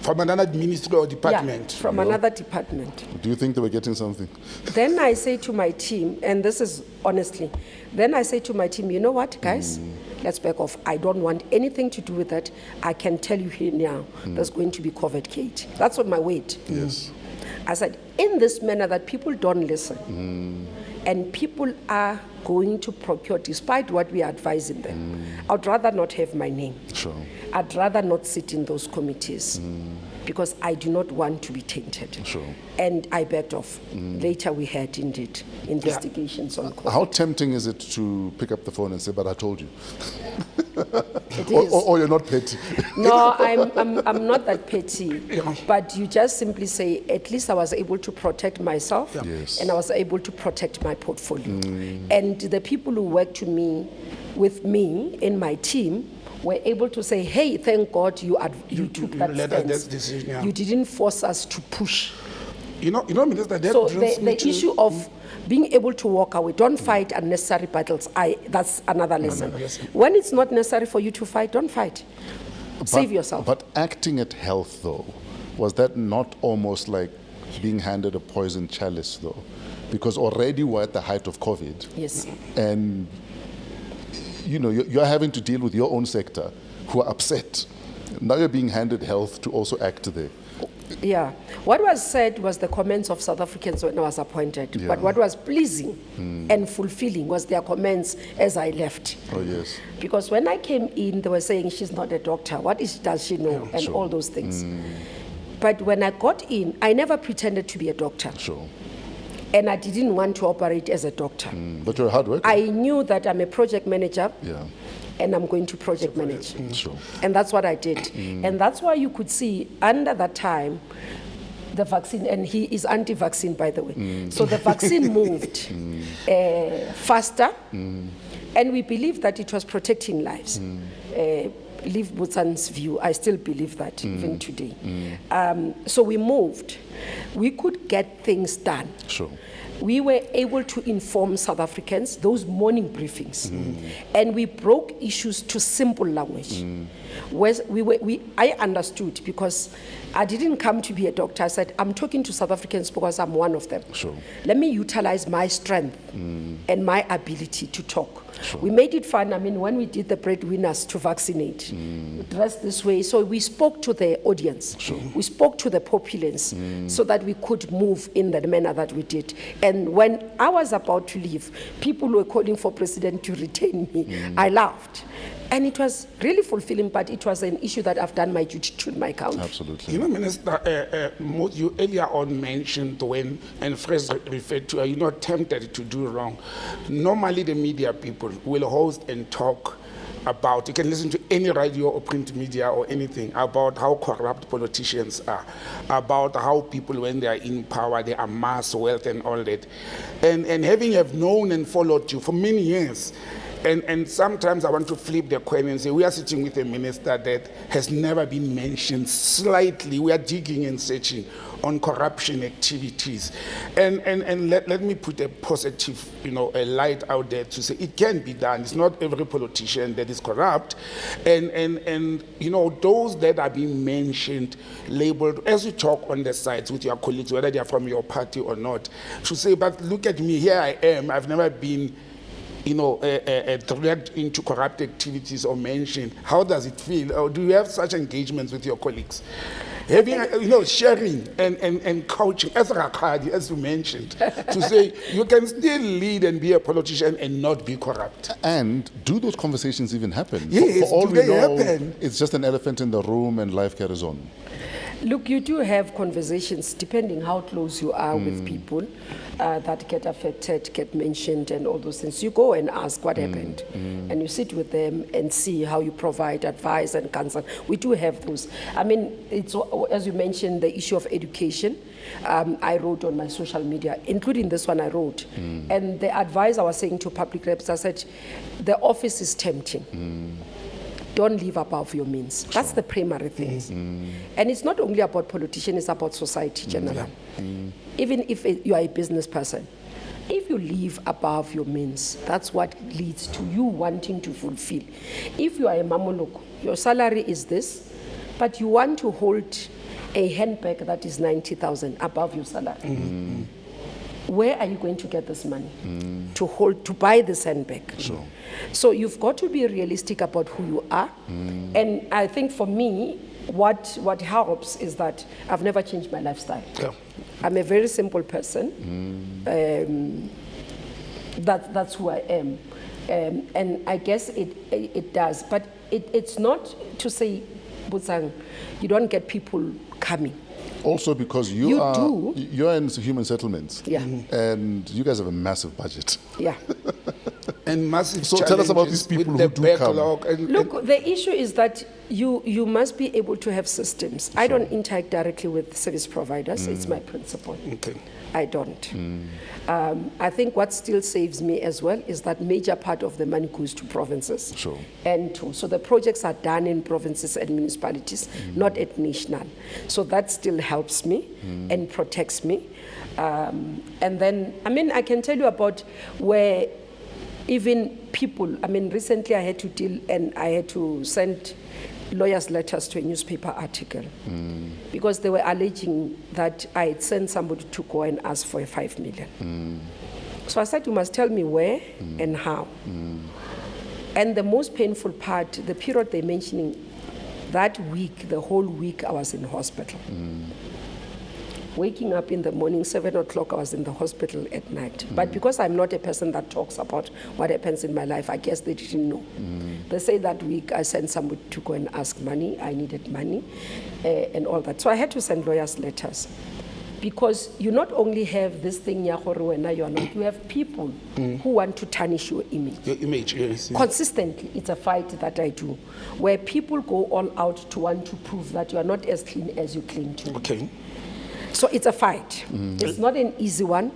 From another ministry or department. Yeah, from another department. Do you think they were getting something? Then I say to my team, and this is honestly, then I say to my team, you know what, guys, let's back off. I don't want anything to do with that. I can tell you here now, there's going to be COVID, Kate. That's what my weight. Yes. I said, in this manner that people don't listen, and people are going to procure despite what we are advising them. I'd rather not have my name. Sure. I'd rather not sit in those committees because I do not want to be tainted. Sure. And I backed off. Later we had indeed investigations on COVID. How tempting is it to pick up the phone and say, but I told you? It is. Or you're not petty? No, I'm not that petty. But you just simply say, at least I was able to protect myself, Yes. and I was able to protect my portfolio. And the people who worked with me in my team were able to say, hey, thank God you took that led us stance. that decision, yeah. You didn't force us to push. You know, Minister, that So brings me the to- issue of being able to walk away, don't fight unnecessary battles. That's another lesson. lesson. When it's not necessary for you to fight, don't fight. Save yourself. But acting at health, though, was that not almost like being handed a poison chalice, though? Because already we're at the height of COVID. Yes. And, you know, you're having to deal with your own sector who are upset. Now you're being handed health to also act there. Yeah. What was said was the comments of South Africans when I was appointed. Yeah. But what was pleasing and fulfilling was their comments as I left. Oh, yes. Because when I came in, they were saying she's not a doctor. Does she know? And sure. all those things. But when I got in, I never pretended to be a doctor. Sure. And I didn't want to operate as a doctor. But you're a hard worker. I knew that I'm a project manager. Yeah. And I'm going to project manage. Sure. And that's what I did. And that's why you could see under that time, the vaccine, and he is anti-vaccine, by the way. So the vaccine moved faster, and we believe that it was protecting lives. Liv Butsan's view, I still believe that even today. So we moved. We could get things done. Sure. We were able to inform South Africans, those morning briefings, and we broke issues to simple language. I understood because I didn't come to be a doctor. I said, I'm talking to South Africans because I'm one of them. Sure. Let me utilize my strength and my ability to talk. Sure. We made it fun. I mean, when we did the breadwinners to vaccinate, dressed this way. So we spoke to the audience. Sure. We spoke to the populace so that we could move in the manner that we did. And when I was about to leave, people were calling for President to retain me. I laughed. And it was really fulfilling, but it was an issue that I've done my duty to my country. Absolutely. You know, Minister, you earlier on mentioned when, and Fresh referred to, you're not tempted to do wrong. Normally, the media people will host and talk about, you can listen to any radio or print media or anything, about how corrupt politicians are, about how people, when they are in power, they amass wealth and all that. And having have known and followed you for many years, And sometimes I want to flip the coin and say, we are sitting with a minister that has never been mentioned slightly. We are digging and searching on corruption activities. And let me put a positive, a light out there to say it can be done. It's not every politician that is corrupt. And those that are being mentioned, labeled, as you talk on the sides with your colleagues, whether they are from your party or not, to say, but look at me, here I am, I've never been dragged into corrupt activities or mentioned. How does it feel? Or do you have such engagements with your colleagues? Having, sharing and coaching, as Rakadi, as you mentioned, to say you can still lead and be a politician and not be corrupt. And do those conversations even happen? Yes, for all do we they know, happen? it's just an elephant in the room and life carries on. Look, you do have conversations depending how close you are with people that get affected, get mentioned, and all those things. You go and ask what happened, and you sit with them and see how you provide advice and counsel. We do have those. I mean, it's, as you mentioned, the issue of education. I wrote on my social media, including this one I wrote. And the advice I was saying to public reps, I said, the office is tempting. Don't live above your means. That's the primary things. And it's not only about politicians, it's about society generally. Even if you are a business person, if you live above your means, that's what leads to you wanting to fulfill. If you are a Mmamoloko, your salary is this, but you want to hold a handbag that is 90,000 above your salary. Where are you going to get this money to buy this handbag? Sure. So you've got to be realistic about who you are. And I think for me, what helps is that I've never changed my lifestyle. Yeah. I'm a very simple person. That's who I am. And I guess it does. But it's not to say, Butsang, you don't get people coming. Also because you're in human settlements. Yeah. And you guys have a massive budget. Yeah. And massive So tell us about these people who do come. Look, the issue is that you must be able to have systems. I don't interact directly with service providers. It's my principle. Okay. I don't. I think what still saves me as well is that major part of the money goes to provinces. Sure. So the projects are done in provinces and municipalities, not at national. So that still helps me and protects me. And then, I can tell you about where even people, recently I had to deal and I had to send lawyers' letters to a newspaper article because they were alleging that I had sent somebody to go and ask for 5 million. So I said, you must tell me where and how. And the most painful part, the period they're mentioning, that week, the whole week I was in hospital. Waking up in the morning, 7 o'clock, I was in the hospital at night. But because I'm not a person that talks about what happens in my life, I guess they didn't know. They say that week I sent somebody to go and ask money. I needed money and all that. So I had to send lawyers letters. Because you not only have this thing, you have people who want to tarnish your image. Your image, yes. Consistently, it's a fight that I do, where people go all out to want to prove that you are not as clean as you claim to be. Okay. So it's a fight. It's not an easy one.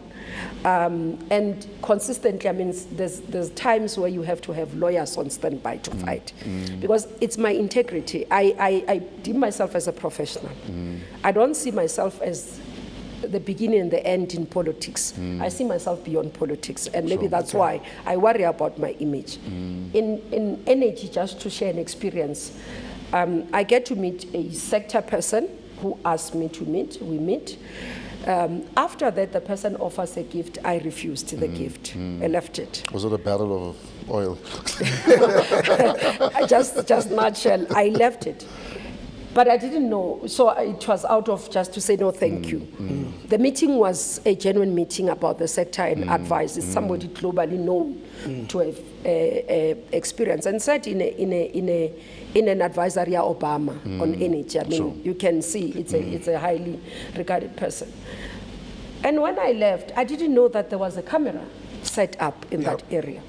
And consistently, there's times where you have to have lawyers on standby to fight. Because it's my integrity. I deem myself as a professional. I don't see myself as the beginning and the end in politics. I see myself beyond politics. And maybe that's why I worry about my image. In energy, just to share an experience, I get to meet a sector person who asked me to meet. We meet. After that, the person offers a gift. I refused the gift. I left it. Was it a barrel of oil? just nutshell, I left it. But I didn't know, so it was out of just to say no thank you. The meeting was a genuine meeting about the sector and advice. It's somebody globally known to have experience, and said in an advisory Obama on energy. You can see it's a highly regarded person. And when I left, I didn't know that there was a camera set up in that area.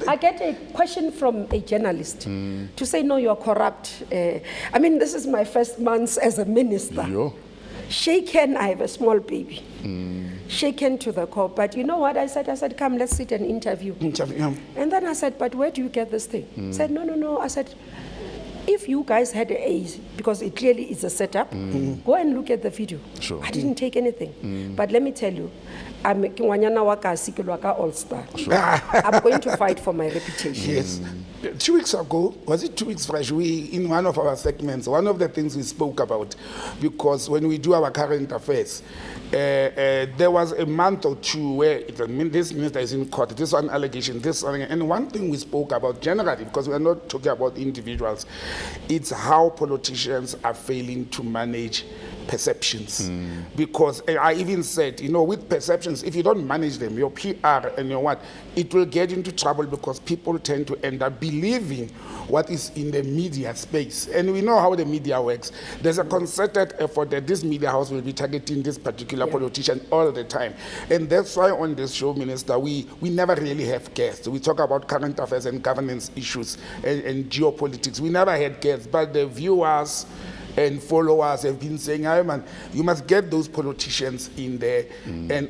I get a question from a journalist to say, no, you're corrupt. This is my first month as a minister. Yo. Shake hand, I have a small baby. shaken to the core. But you know what I said? I said, come, let's sit and interview. Yeah. And then I said, but where do you get this thing? I said, no. I said, if you guys had because it clearly is a setup, go and look at the video. Sure. I didn't take anything. But let me tell you, I'm all-star. I'm going to fight for my reputation. Yes. 2 weeks ago, was it 2 weeks fresh, in one of our segments, one of the things we spoke about, because when we do our current affairs, there was a month or two where this minister is in court, this one allegation, this one, and one thing we spoke about generally, because we are not talking about individuals, it's how politicians are failing to manage perceptions. Because I even said, with perceptions, if you don't manage them, your PR and your what, it will get into trouble because people tend to end up believing what is in the media space. And we know how the media works. There's a concerted effort that this media house will be targeting this particular politician all the time. And that's why on this show, Minister, we never really have guests. We talk about current affairs and governance issues and geopolitics. We never had guests, but the viewers and followers have been saying, "Hey man, you must get those politicians in there and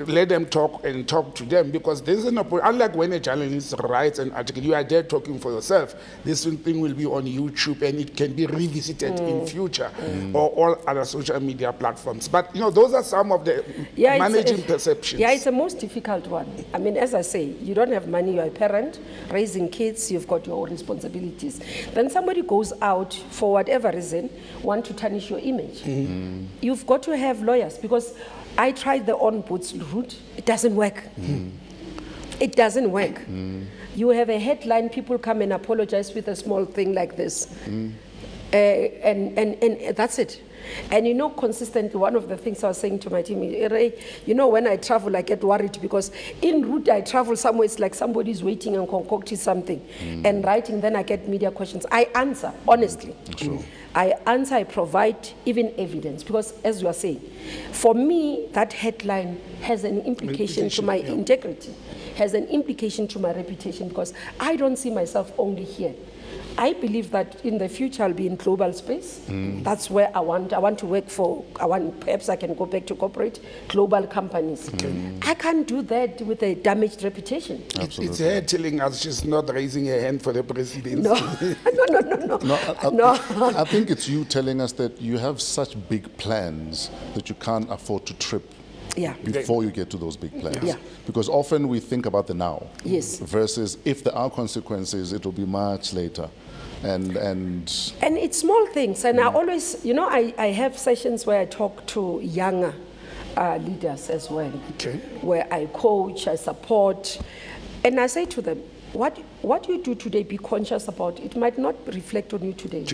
let them talk to them, because this is unlike when a journalist writes an article, you are there talking for yourself. This thing will be on YouTube and it can be revisited in future or all other social media platforms. But those are some of the managing perceptions. Yeah, it's the most difficult one. I mean, as I say, you don't have money, you're a parent, raising kids, you've got your own responsibilities. Then somebody goes out for whatever reason, want to tarnish your image. You've got to have lawyers, because I tried the on-boots route, it doesn't work. It doesn't work. You have a headline, people come and apologize with a small thing like this. And that's it. And consistently, one of the things I was saying to my team, when I travel, I get worried, because en route I travel somewhere, it's like somebody's waiting and concocting something and writing, then I get media questions. I answer, honestly. Sure. I answer, I provide even evidence, because as you are saying, for me, that headline has an implication to my integrity, has an implication to my reputation, because I don't see myself only here. I believe that in the future I'll be in global space. That's where I want to work for. Perhaps I can go back to corporate global companies. I can't do that with a damaged reputation. It's her telling us she's not raising her hand for the presidency. No. I think it's you telling us that you have such big plans that you can't afford to trip before you get to those big plans. Yeah. Because often we think about the now. Yes. Versus if there are consequences, it will be much later. And it's small things. And I always, I have sessions where I talk to younger leaders as well, where I coach, I support, and I say to them, what you do today, be conscious about. It might not reflect on you today.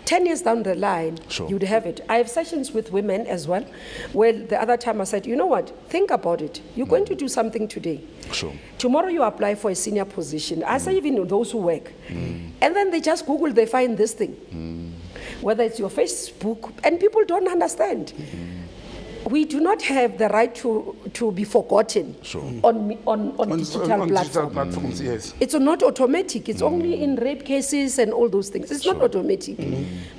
10 years down the line, you'd have it. I have sessions with women as well, where the other time I said, you know what, think about it. You're going to do something today. Tomorrow you apply for a senior position. I say even those who work. And then they just Google, they find this thing. Whether it's your Facebook, and people don't understand. We do not have the right to be forgotten on digital platforms. Yes. It's not automatic. It's only in rape cases and all those things. It's not automatic.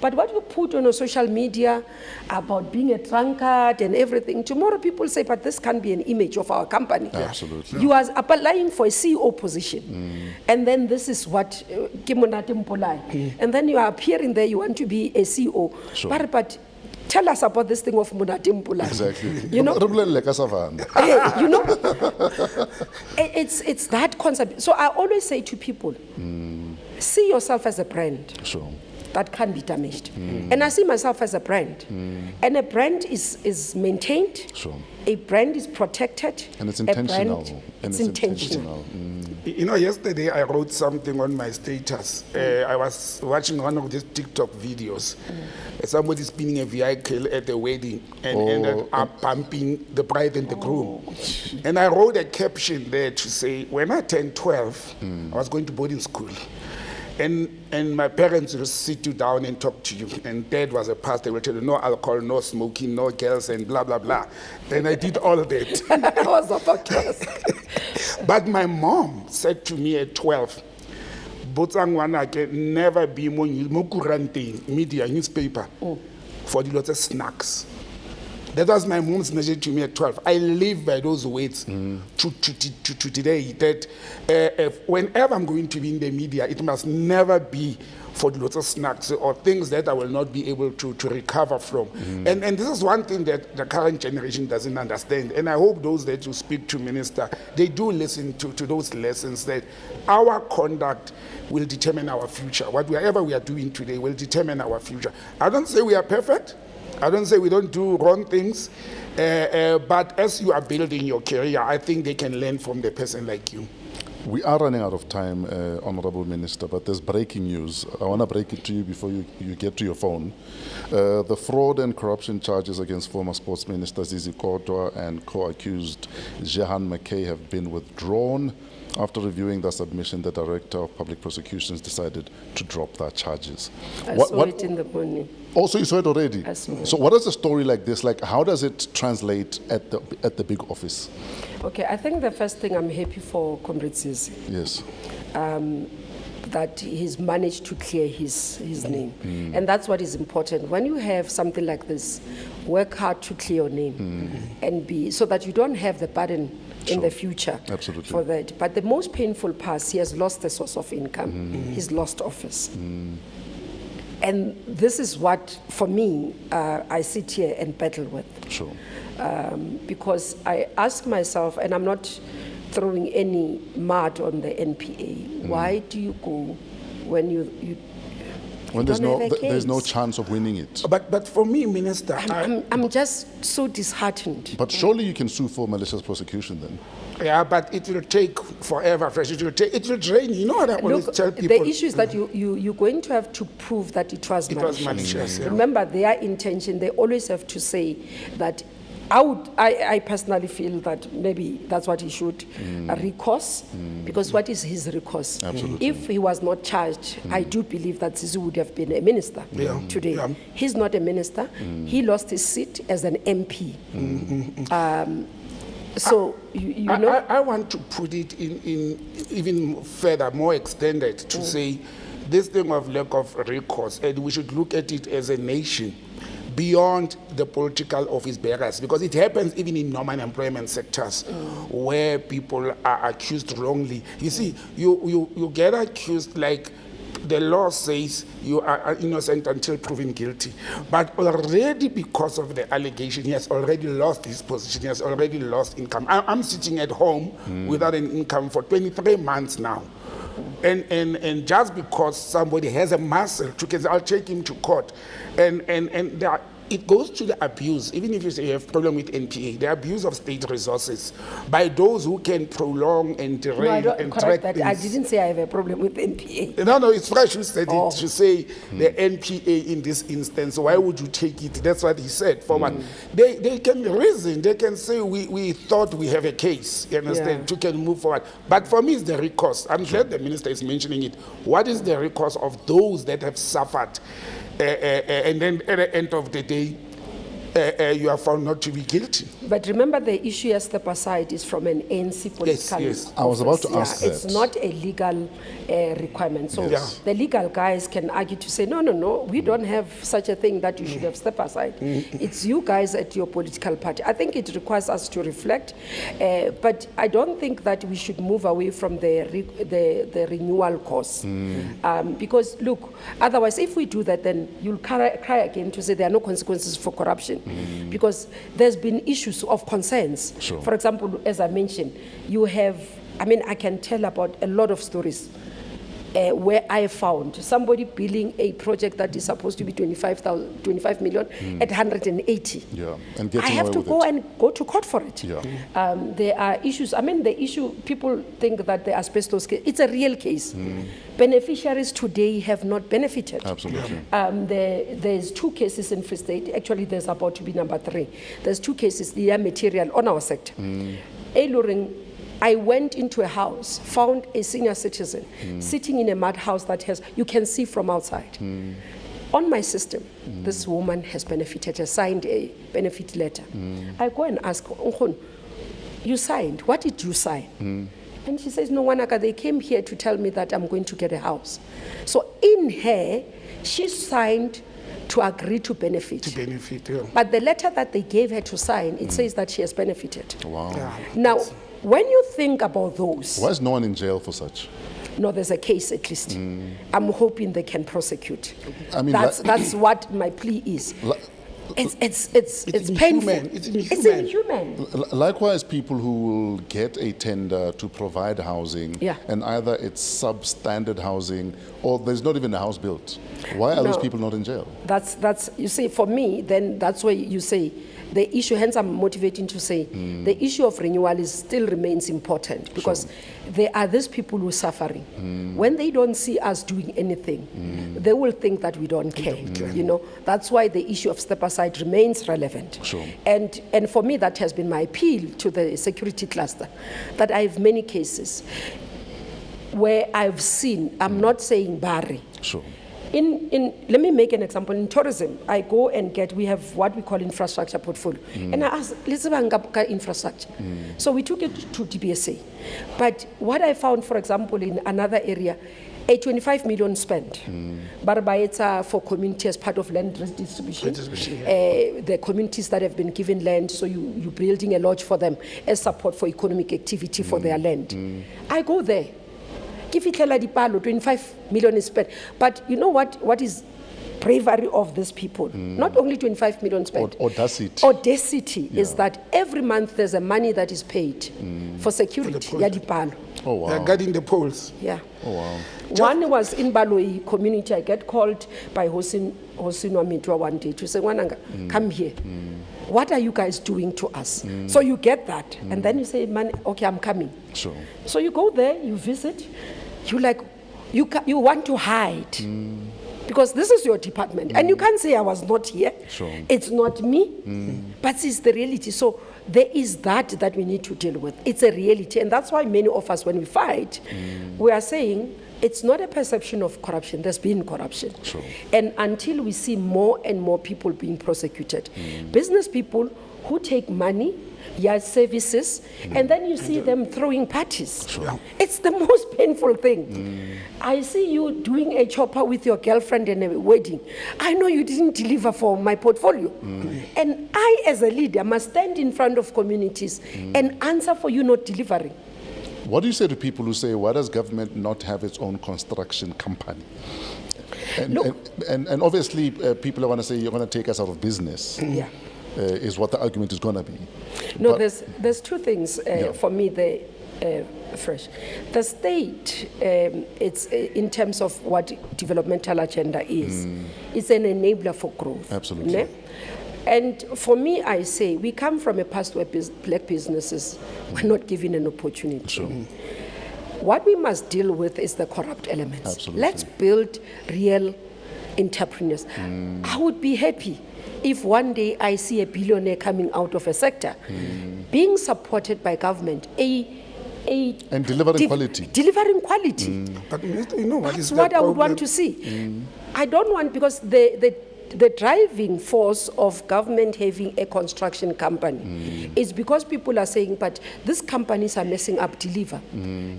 But what you put on social media about being a drunkard and everything, tomorrow people say, but this can be an image of our company. Absolutely. You are applying for a CEO position. And then this is what, and then you are appearing there, you want to be a CEO. But tell us about this thing of Munatimpula. Exactly. It's that concept. So I always say to people, see yourself as a brand. That can be damaged. And I see myself as a brand. And a brand is maintained. A brand is protected. And it's intentional. It's intentional. Yesterday I wrote something on my status. I was watching one of these TikTok videos. Somebody spinning a vehicle at the wedding and ended up bumping the bride and the groom. And I wrote a caption there to say, when I turned 12, I was going to boarding school. And my parents will sit you down and talk to you. And dad was a pastor. They will tell you, no alcohol, no smoking, no girls, and blah, blah, blah. Then I did all of that. I was about to ask. But my mom said to me at 12, Botsangwana can never be more media, newspaper, for the lots of snacks. That was my mom's message to me at 12. I live by those words to today, that whenever I'm going to be in the media, it must never be for lots of snacks or things that I will not be able to recover from. And this is one thing that the current generation doesn't understand. And I hope those that you speak to, Minister, they do listen to those lessons, that our conduct will determine our future. Whatever we are doing today will determine our future. I don't say we are perfect. I don't say we don't do wrong things. But as you are building your career, I think they can learn from the person like you. We are running out of time, Honorable Minister, but there's breaking news. I want to break it to you before you get to your phone. The fraud and corruption charges against former Sports Minister Zizi Kodwa and co-accused Jehan McKay have been withdrawn. After reviewing the submission, the Director of Public Prosecutions decided to drop their charges. I saw it in the morning. Also, you saw it already? I saw it. So what is a story like this? Like, how does it translate at the big office? Okay, I think the first thing, I'm happy for Comrade Zizi, Yes. that he's managed to clear his name. And that's what is important. When you have something like this, work hard to clear your name and so that you don't have the burden in the future. Absolutely. For that. But the most painful part, he has lost the source of income. He's lost office. And this is what, for me, I sit here and battle with. Sure. Because I ask myself, and I'm not throwing any mud on the NPA, why do you go when when there's no chance of winning it? But for me, Minister, I'm just so disheartened. But surely you can sue for malicious prosecution then? yeah, but it will take forever, Fresh. It will drain. You know what I always tell people? The issue is that you're going to have to prove that it was malicious. malicious. Yeah. Remember, their intention, they always have to say that I personally feel that maybe that's what he should recourse, because what is his recourse? Absolutely. If he was not charged, I do believe that Zizi would have been a minister today. Yeah. He's not a minister. He lost his seat as an MP. So, you know... I want to put it in even further, more extended, to say this thing of lack of recourse, and we should look at it as a nation beyond the political office bearers, because it happens even in normal employment sectors where people are accused wrongly. You see, you get accused, like the law says you are innocent until proven guilty. But already, because of the allegation, he has already lost his position, he has already lost income. I'm sitting at home without an income for 23 months now. And just because somebody has a muscle, I'll take him to court. And it goes to the abuse, even if you say you have a problem with NPA, the abuse of state resources by those who can prolong and derail and track things. I didn't say I have a problem with NPA. No, it's Fresh who said it, to say the NPA in this instance. Why would you take it? That's what he said. For one, they can reason. They can say we thought we have a case. You understand? You can move forward. But for me, it's the recourse. I'm glad the minister is mentioning it. What is the recourse of those that have suffered? And then at the end of the day, you are found not to be guilty. But remember, the issue you step aside is from an ANC political yes. I was about to ask that. It's not a legal requirement. So the legal guys can argue to say, no, we don't have such a thing that you should have stepped aside. It's you guys at your political party. I think it requires us to reflect, but I don't think that we should move away from the renewal course. Because, look, otherwise, if we do that, then you'll cry again to say there are no consequences for corruption. Because there's been issues of concerns. Sure. For example, as I mentioned, you have, I can tell about a lot of stories where I found somebody billing a project that is supposed to be 25 million at 180. Yeah, and getting I have away to with go it. and go to court for it. Yeah. There are issues. The issue, people think that the asbestos case, it's a real case. Beneficiaries today have not benefited. Absolutely. There's 2 cases in Free State. Actually, there's about to be number 3. There's 2 cases, the material on our sector. I went into a house, found a senior citizen sitting in a mud house that you can see from outside. On my system, this woman has benefited, has signed a benefit letter. I go and ask, you signed, what did you sign? And she says, no, Wanaka, they came here to tell me that I'm going to get a house. So in her, she signed to agree to benefit. To benefit, yeah. But the letter that they gave her to sign, it says that she has benefited. Wow. Yeah. Now, when you think about those, Why is no one in jail for such? no, there's a case at least. I'm hoping they can prosecute. I mean, that's what my plea is. It's painful. inhuman. It's It's inhuman. inhuman. Likewise, people who will get a tender to provide housing, Yeah. and either it's substandard housing or there's not even a house built. Why are those No. people not in jail? That's you see, for me, then that's why you say the issue, hence I'm motivating to say the issue of renewal still remains important, because there are these people who are suffering. When they don't see us doing anything, they will think that we don't care. You know, that's why the issue of step aside remains relevant. Sure. And for me, that has been my appeal to the security cluster, that I have many cases where I've seen, I'm not saying Bari. Sure. Let me make an example. In tourism, I go and we have what we call infrastructure portfolio. And I asked, let's have infrastructure. So we took it to DBSA. But what I found, for example, in another area, a 25 million spent. Barbaeta for community as part of land redistribution. The communities that have been given land, so you're building a lodge for them as support for economic activity for their land. I go there. Give it 25 million is spent. But you know what is bravery of these people? Not only 25 million spent. Audacity. Is that every month there's a money that is paid for security. Oh, wow. They're guarding the polls. Yeah. Oh, wow. One was in Baloi community. I get called by Hosin Wamitwa one day to say, Wananga, come here. What are you guys doing to us? So you get that. And then you say, man, okay, I'm coming. Sure. So you go there, you visit, you want to hide. Because this is your department. And you can't say I was not here. Sure. It's not me. But it's the reality. So there is that we need to deal with. It's a reality. And that's why many of us, when we fight, we are saying it's not a perception of corruption. There's been corruption. Sure. And until we see more and more people being prosecuted, business people who take money, services, and then you see them throwing parties. Sure. It's the most painful thing. I see you doing a chopper with your girlfriend in a wedding. I know you didn't deliver for my portfolio. And I, as a leader, must stand in front of communities and answer for you not delivering. What do you say to people who say, why does government not have its own construction company? And obviously, people are going to say, you're going to take us out of business. Yeah. Is what the argument is going to be. No, But- there's two things for me. Fresh, the state, it's in terms of what developmental agenda is, it's an enabler for growth. Absolutely. Ne? And for me, I say we come from a past where black businesses were not given an opportunity. Sure. What we must deal with is the corrupt elements. Absolutely. Let's build real entrepreneurs. I would be happy if one day I see a billionaire coming out of a sector being supported by government, And delivering quality. Delivering quality. But Minister, you know what is That's what the I would problem? want to see. I don't want, because the driving force of government having a construction company is because people are saying, but these companies are messing up deliver.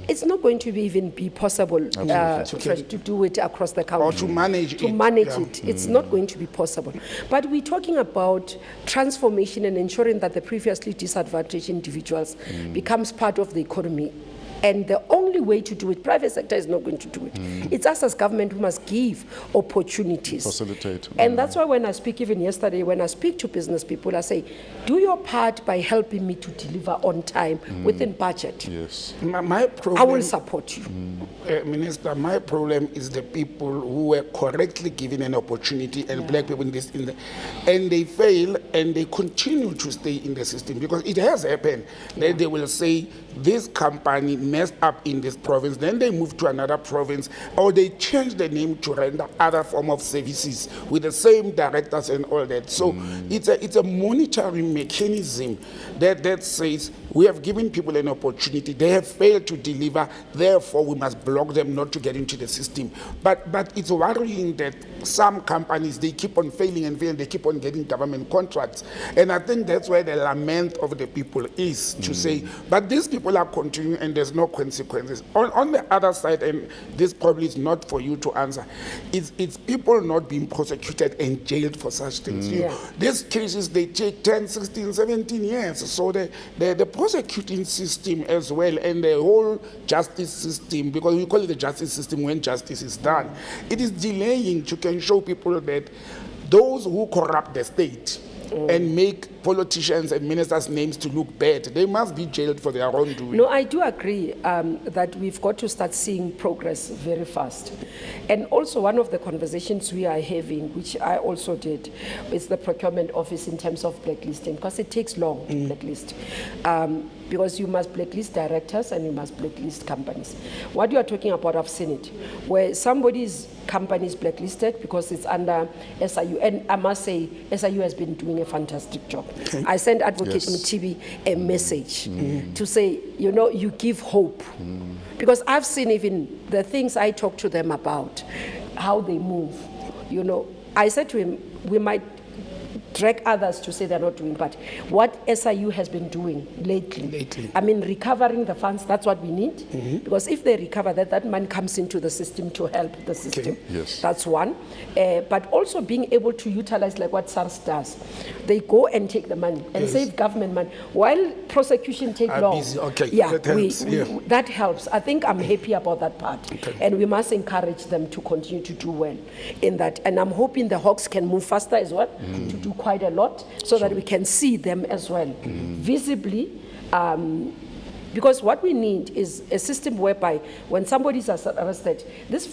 It's not going to even be possible to do it across the country. Or to manage it. To manage Yeah. it. It's not going to be possible. But we're talking about transformation and ensuring that the previously disadvantaged individuals becomes part of the economy. And the only way to do it, private sector is not going to do it. It's us as government who must give opportunities. Facilitate. And that's why when I speak, even yesterday, when I speak to business people, I say, do your part by helping me to deliver on time within budget. Yes. My problem, I will support you. Minister, my problem is the people who were correctly given an opportunity, and black people and they fail and they continue to stay in the system, because it has happened. Then they will say, this company messed up in this province, then they move to another province, or they change the name to render other form of services with the same directors and all that. So it's a monitoring mechanism that says We have given people an opportunity. They have failed to deliver. Therefore, we must block them not to get into the system. But it's worrying that some companies, they keep on failing and failing. They keep on getting government contracts. And I think that's where the lament of the people is, to say, but these people are continuing and there's no consequences. On the other side, and this probably is not for you to answer, it's people not being prosecuted and jailed for such things. Yeah. These cases, they take 10, 16, 17 years. So the prosecuting system as well, and the whole justice system, because we call it the justice system when justice is done, it is delaying to can show people that those who corrupt the state and make politicians and ministers' names to look bad, they must be jailed for their wrongdoing. No, I do agree that we've got to start seeing progress very fast. And also one of the conversations we are having, which I also did, is the procurement office in terms of blacklisting, because it takes long to blacklist. Because you must blacklist directors and you must blacklist companies. What you are talking about, I've seen it, where somebody's company is blacklisted because it's under SIU. And I must say, SIU has been doing a fantastic job. I sent Advocate Mtibi a message to say, you know, you give hope. Because I've seen even the things I talk to them about, how they move. You know, I said to him, we might drag others to say they're not doing, but what SIU has been doing lately, I mean, recovering the funds, that's what we need, because if they recover that money comes into the system to help the system. Yes. That's one. But also being able to utilize like what SARS does. They go and take the money and save government money, while prosecution take long. Yeah, that helps. I think I'm happy about that part. And we must encourage them to continue to do well in that. And I'm hoping the Hawks can move faster as well, to do quite a lot, so that we can see them as well visibly, because what we need is a system whereby when somebody is arrested, this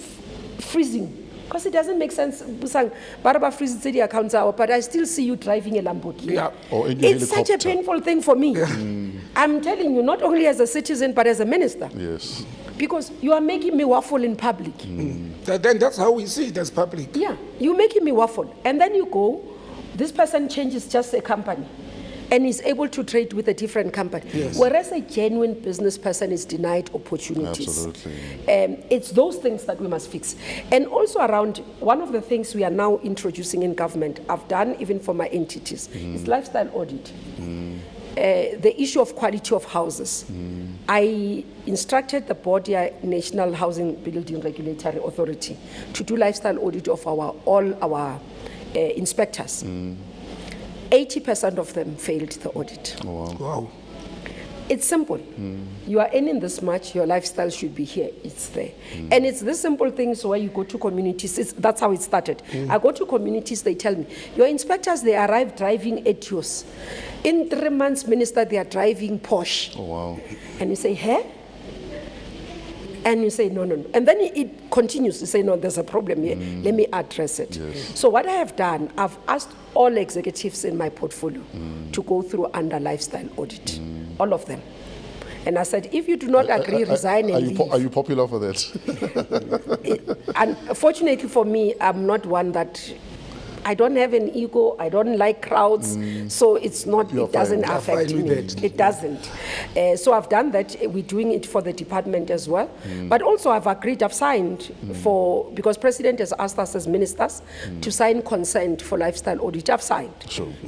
freezing, because it doesn't make sense, Baraba freezes the accounts out, but I still see you driving a Lamborghini. Yeah. Or in your it's helicopter. such a painful thing for me. I'm telling you, not only as a citizen, but as a minister. Yes. Because you are making me waffle in public. Then that's how we see it as public. Yeah, you're making me waffle. And then you go, this person changes just a company and is able to trade with a different company. Yes. Whereas a genuine business person is denied opportunities. Absolutely. It's those things that we must fix. And also around, one of the things we are now introducing in government, I've done even for my entities, is lifestyle audit. The issue of quality of houses. I instructed the Body National Housing Building Regulatory Authority to do lifestyle audit of all our inspectors. 80% of them failed the audit. Oh, wow. Wow. It's simple. You are earning this much, your lifestyle should be here, it's there. And it's these simple things where you go to communities, that's how it started. I go to communities, they tell me, your inspectors, they arrive driving Etios. In 3 months, Minister, they are driving Porsche. Oh, wow. And you say, hey? And you say, no. And then it continues to say, no, there's a problem here. Let me address it. Yes. So what I have done, I've asked all executives in my portfolio to go through under lifestyle audit, all of them. And I said, if you do not agree, resign and leave. Are you popular for that? Unfortunately for me, I'm not one that, I don't have an ego, I don't like crowds, so it's not, it doesn't affect me. It doesn't. So I've done that, we're doing it for the department as well. But also I've agreed, I've signed for, because President has asked us as ministers to sign consent for lifestyle audit. I've signed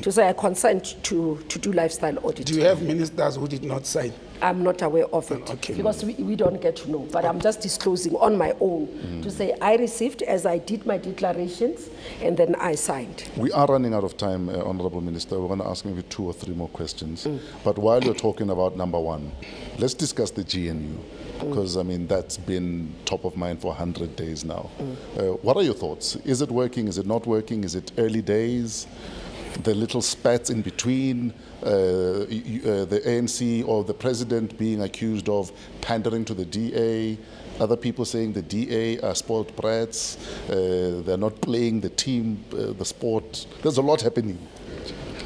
to say I consent to do lifestyle audit. Do you have ministers who did not sign? I'm not aware of it, because we don't get to know. But I'm just disclosing on my own to say I received as I did my declarations, and then I signed. We are running out of time, Honorable Minister. We're going to ask maybe 2 or 3 more questions. But while you're talking about number 1, let's discuss the GNU, because I mean that's been top of mind for 100 days now. What are your thoughts? Is it working? Is it not working? Is it early days? The little spats in between, the ANC or the president being accused of pandering to the DA, other people saying the DA are spoiled brats, they're not playing the team, the sport. There's a lot happening.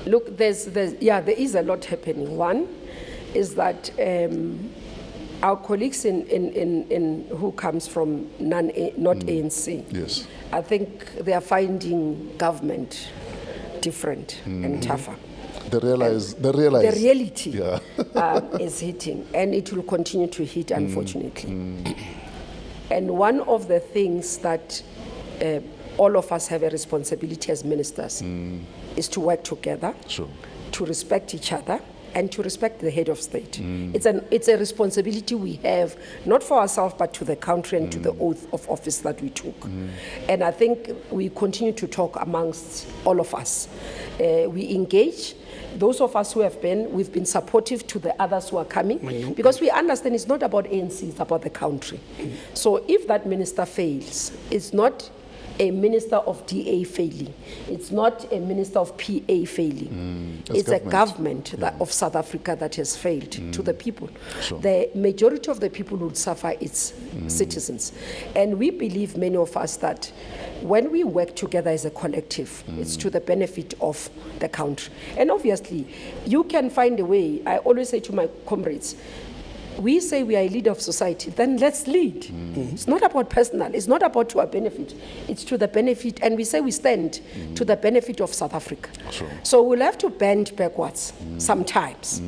Look, there is a lot happening. One is that our colleagues in who comes from not ANC, Yes. I think they are finding government different and tougher. The reality Yeah. is hitting, and it will continue to hit, unfortunately. And one of the things that all of us have a responsibility as ministers is to work together, Sure. to respect each other, and to respect the head of state. It's a responsibility we have, not for ourselves, but to the country and to the oath of office that we took. And I think we continue to talk amongst all of us. We engage. Those of us who have been, we've been supportive to the others who are coming, because we understand it's not about ANC, it's about the country. So if that minister fails, it's not a minister of DA failing. It's not a minister of PA failing. It's a government of South Africa that has failed to the people. Sure. The majority of the people who would suffer its citizens. And we believe, many of us, that when we work together as a collective, it's to the benefit of the country. And obviously, you can find a way. I always say to my comrades, we say we are a leader of society, then let's lead. It's not about personal, it's not about to our benefit, it's to the benefit, and we say we stand to the benefit of South Africa. Sure. So we'll have to bend backwards sometimes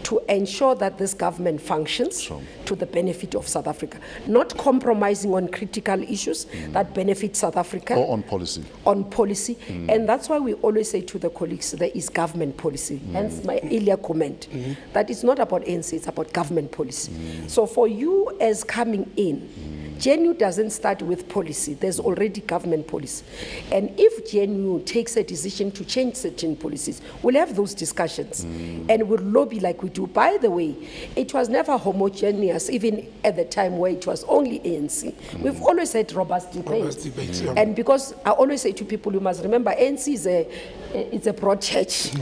to ensure that this government functions Sure. to the benefit of South Africa, not compromising on critical issues that benefit South Africa. Or on policy. On policy. And that's why we always say to the colleagues, there is government policy. Hence my earlier comment, that it's not about ANC, it's about government policy. So for you as coming in, GNU doesn't start with policy, there's already government policy. And if GNU takes a decision to change certain policies, we'll have those discussions and we'll lobby like we do. By the way, it was never homogeneous, even at the time where it was only ANC. We've always had robust debates. And because I always say to people, you must remember, ANC is it's a broad church,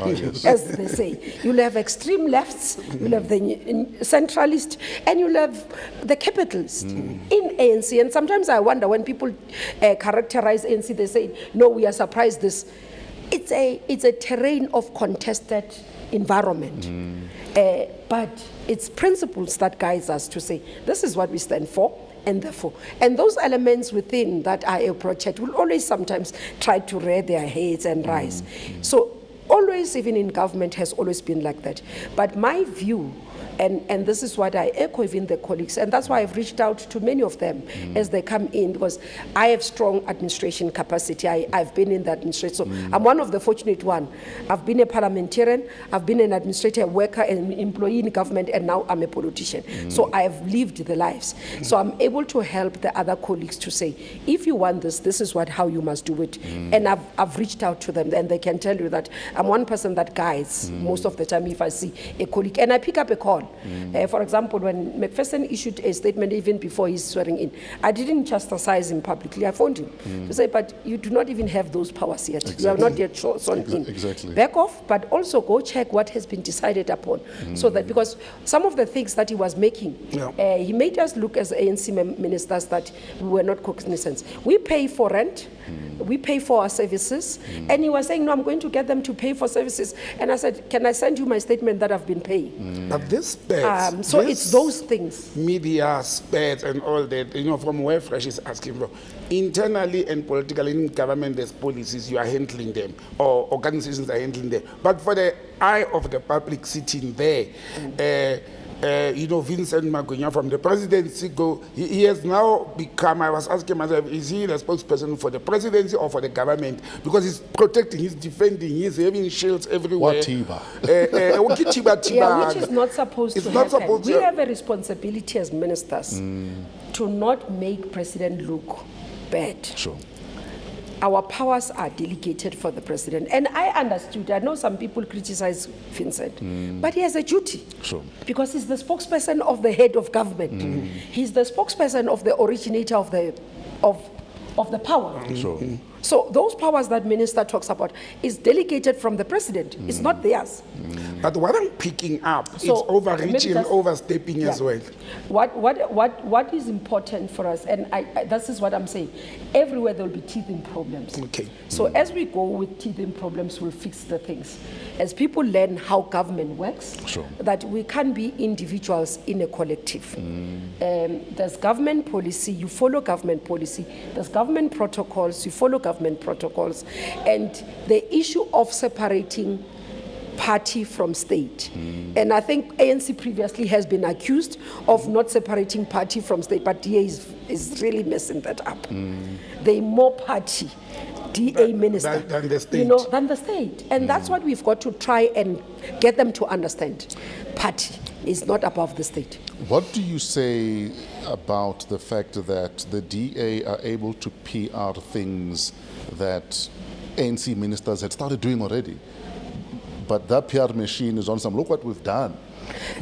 as they say. You'll have extreme lefts, you'll have the centralist, and you'll have the capitalist in ANC. And sometimes I wonder when people characterize ANC, they say, no, we are surprised this. It's a terrain of contested environment. But it's principles that guides us to say, this is what we stand for, and therefore. And those elements within that are a project will always sometimes try to rear their heads and rise. So always, even in government, has always been like that. But my view, and this is what I echo even the colleagues, and that's why I've reached out to many of them as they come in, because I have strong administration capacity. I've been in the administration, so I'm one of the fortunate one. I've been a parliamentarian, I've been an administrator, worker, an employee in government, and now I'm a politician. So I have lived the lives. So I'm able to help the other colleagues to say, if you want this, this is how you must do it. And I've reached out to them, and they can tell you that I'm one person that guides most of the time if I see a colleague, and I pick up a call. For example, when McPherson issued a statement even before his swearing in, I didn't chastise him publicly. I phoned him to say, but you do not even have those powers yet. Exactly. You have not yet sworn in. Exactly. Back off, but also go check what has been decided upon. So that, because some of the things that he was making, he made us look as ANC ministers that we were not cognizant. We pay for rent, we pay for our services, and he was saying, no, I'm going to get them to pay for services. And I said, can I send you my statement that I've been paying? But this spats, so it's those things. Media spats and all that, from where Fresh is asking from. Internally and politically in government, there's policies, you are handling them, or organizations are handling them. But for the eye of the public sitting there, Vincent Magunya from the presidency, he has now become, I was asking myself, is he the spokesperson for the presidency or for the government? Because he's protecting, he's defending, he's having shields everywhere. Watiba. Yeah, which is not supposed it's to not happen. supposed We to have a responsibility as ministers to not make president look bad. Sure. Our powers are delegated for the president. And I understood, I know some people criticize Vincent, but he has a duty. Sure. Because he's the spokesperson of the head of government. He's the spokesperson of the originator of the power. Sure. So those powers that minister talks about is delegated from the president. It's not theirs. But what I'm picking up, So, it's overreaching, maybe overstepping as well. What is important for us, and this is what I'm saying, everywhere there will be teething problems. Okay. So as we go with teething problems, we'll fix the things. As people learn how government works, Sure. that we can't be individuals in a collective. There's government policy, you follow government policy. There's government protocols, you follow government protocols. And the issue of separating party from state. And I think ANC previously has been accused of not separating party from state, but DA is really messing that up. They more party. DA minister than the state. You know, than the state. And that's what we've got to try and get them to understand. Party is not above the state. What do you say about the fact that the DA are able to PR things that ANC ministers had started doing already? But that PR machine is on some, look what we've done.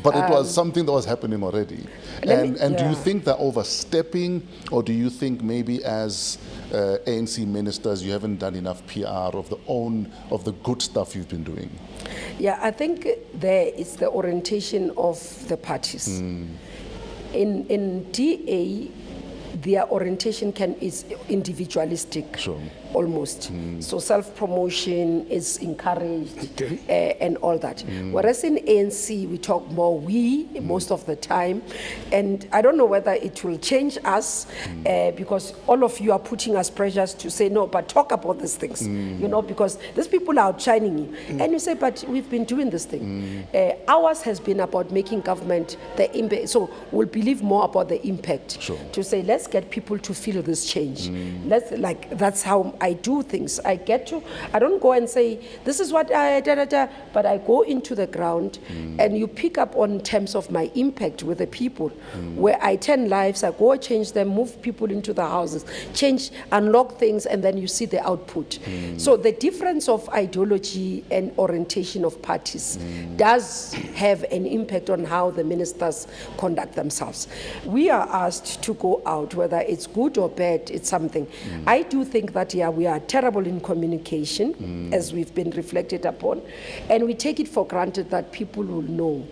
But it was something that was happening already. And do you think they're overstepping, or do you think maybe as ANC ministers you haven't done enough PR of the good stuff you've been doing? Yeah, I think there is the orientation of the parties. In DA, their orientation is individualistic. Sure. Almost. So self-promotion is encouraged and all that. Whereas in ANC, we talk more we most of the time. And I don't know whether it will change us because all of you are putting us pressures to say, no, but talk about these things, you know, because these people are outshining you. And you say, but we've been doing this thing. Ours has been about making government the impact. So we'll believe more about the impact. Sure. To say, let's get people to feel this change. That's how I do things. I don't go and say, this is what but I go into the ground and you pick up on terms of my impact with the people, where I turn lives, I go change them, move people into the houses, unlock things, and then you see the output. So the difference of ideology and orientation of parties does have an impact on how the ministers conduct themselves. We are asked to go out, whether it's good or bad, it's something. I do think that, we are terrible in communication, as we've been reflected upon, and we take it for granted that people will know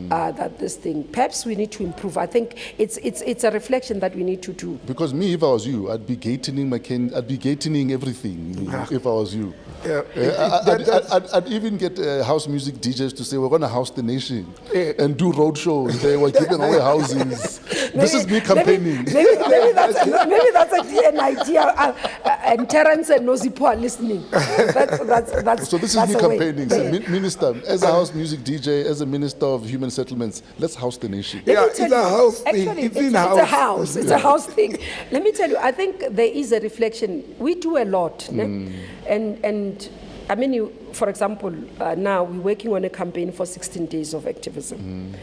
that this thing, perhaps we need to improve. I think it's a reflection that we need to do. Because me, if I was you, I'd be gatening everything, if I was you. I'd even get house music DJs to say, we're going to house the nation and do road shows. They were giving away houses. This is me campaigning. Maybe that's an idea. And Terence and Nozipo are listening. That's so this is me campaigning. So, Minister, as a house music DJ, as a Minister of Human Settlements, let's house the nation. It's a house thing. Actually, it's a house thing. Let me tell you, I think there is a reflection. We do a lot. And I mean, for example, now we're working on a campaign for 16 days of activism.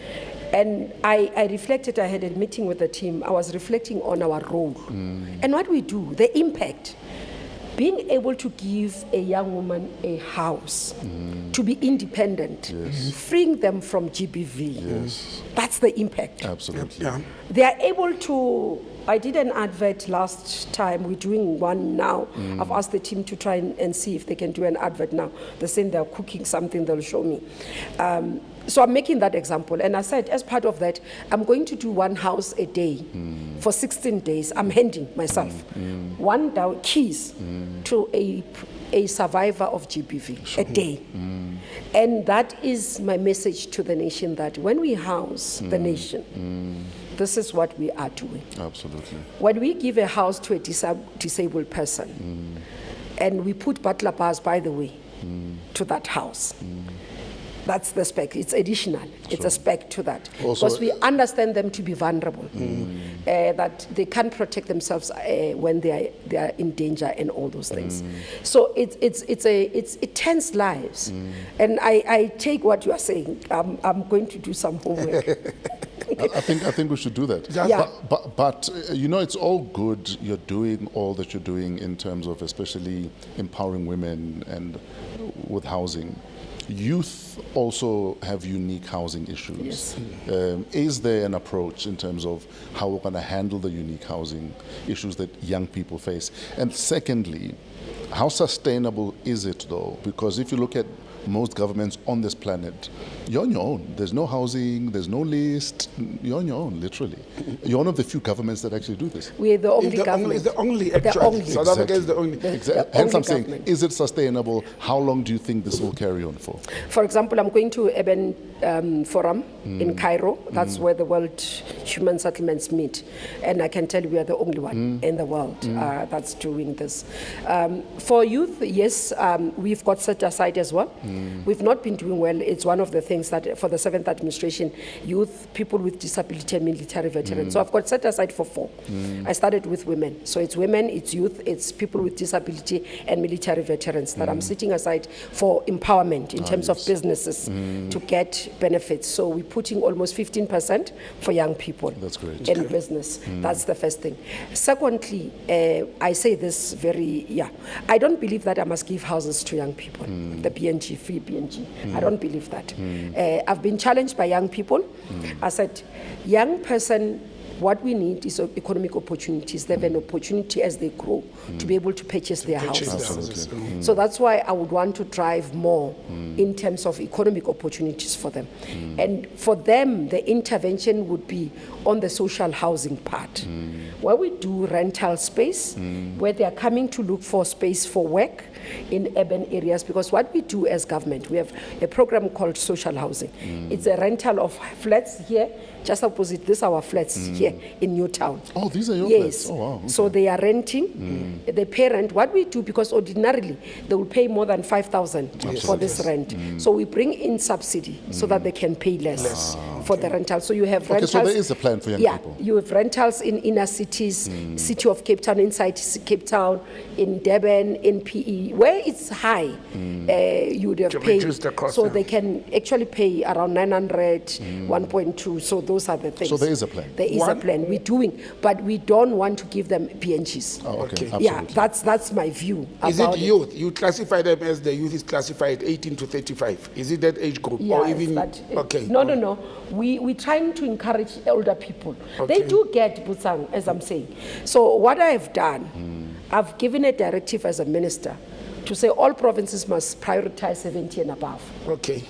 And I reflected, I had a meeting with the team, I was reflecting on our role and what we do, the impact. Being able to give a young woman a house, to be independent, freeing them from GBV, that's the impact. Absolutely. They are able to, I did an advert last time, we're doing one now. I've asked the team to try and see if they can do an advert now. They're saying they're cooking something, they'll show me. So I'm making that example. And I said, as part of that, I'm going to do one house a day for 16 days. I'm handing myself one keys to a survivor of GBV a day. And that is my message to the nation, that when we house the nation, this is what we are doing. Absolutely. When we give a house to a disabled person, and we put butler bars, by the way, to that house, that's the spec. It's additional. It's a spec to that. Also, because we understand them to be vulnerable, that they can't protect themselves when they are in danger and all those things. So it tends lives. And I take what you are saying. I'm going to do some homework. I think we should do that. Yeah. But you know, it's all good. You're doing all that you're doing in terms of especially empowering women and with housing. Youth also have unique housing issues. Yes. Is there an approach in terms of how we're going to handle the unique housing issues that young people face? And secondly, how sustainable is it though? Because if you look at most governments on this planet, you're on your own. There's no housing, there's no list. You're on your own, literally. You're one of the few governments that actually do this. We're the only government. It's the only, actually. South Africa is the only. Hence I'm saying, is it sustainable? How long do you think this will carry on for? For example, I'm going to Eben Forum in Cairo. That's where the World Human Settlements meet. And I can tell you we are the only one in the world that's doing this. For youth, yes, we've got set aside as well. We've not been doing well. It's one of the things that for the 7th administration, youth, people with disability and military veterans. So I've got set aside for 4. I started with women. So it's women, it's youth, it's people with disability and military veterans that I'm setting aside for empowerment in terms of businesses to get benefits. So we're putting almost 15% for young people. That's great. In business. That's the first thing. Secondly, I say this I don't believe that I must give houses to young people, the BNG, free BNG. I don't believe that. I've been challenged by young people. I said, young person, what we need is economic opportunities. They have an opportunity as they grow to be able to purchase their houses. So that's why I would want to drive more in terms of economic opportunities for them. And for them, the intervention would be on the social housing part, where we do rental space, where they are coming to look for space for work in urban areas, because what we do as government, we have a program called social housing. It's a rental of flats here, just opposite this, our flats here in Newtown. Oh, these are your Yes. flats? Oh, wow. Okay. So they are renting. The parent, what we do, because ordinarily they will pay more than 5,000 for this rent. So we bring in subsidy so that they can pay less for the rental. So you have rentals. So there is a plan for young people. You have rentals in inner cities, city of Cape Town, inside Cape Town, in Durban, in PE, where it's high, you would have To paid. reduce the cost, So yeah. they can actually pay around 900, 1.2. So those are the things. So there is a plan. There is a plan. We're doing, but we don't want to give them PNGs. Oh, okay. Okay. Yeah, Absolutely. that's my view. Is it about youth? You classify them as the youth is classified 18 to 35. Is it that age group? Yeah, or it's even that, okay. No. We're trying to encourage older people. Okay. They do get Butsang, as I'm saying. So what I've done, I've given a directive as a minister to say all provinces must prioritize 70 and above Okay.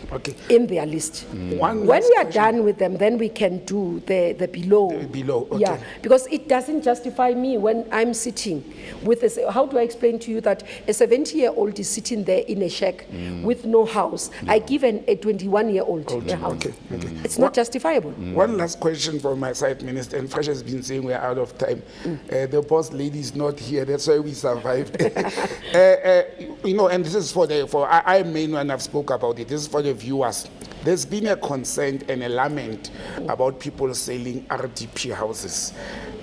in their list. One When last we are question. done with them, then we can do the below. The below, okay. Yeah, because it doesn't justify me when I'm sitting with this. How do I explain to you that a 70-year-old is sitting there in a shack with no house? I give a 21-year-old a house. Okay. It's not justifiable. One last question from my side, Minister. And Fresh has been saying we're out of time. The boss lady is not here. That's why we survived. And this is I may not have spoke about it. This is for the viewers. There's been a concern and a lament about people selling RDP houses,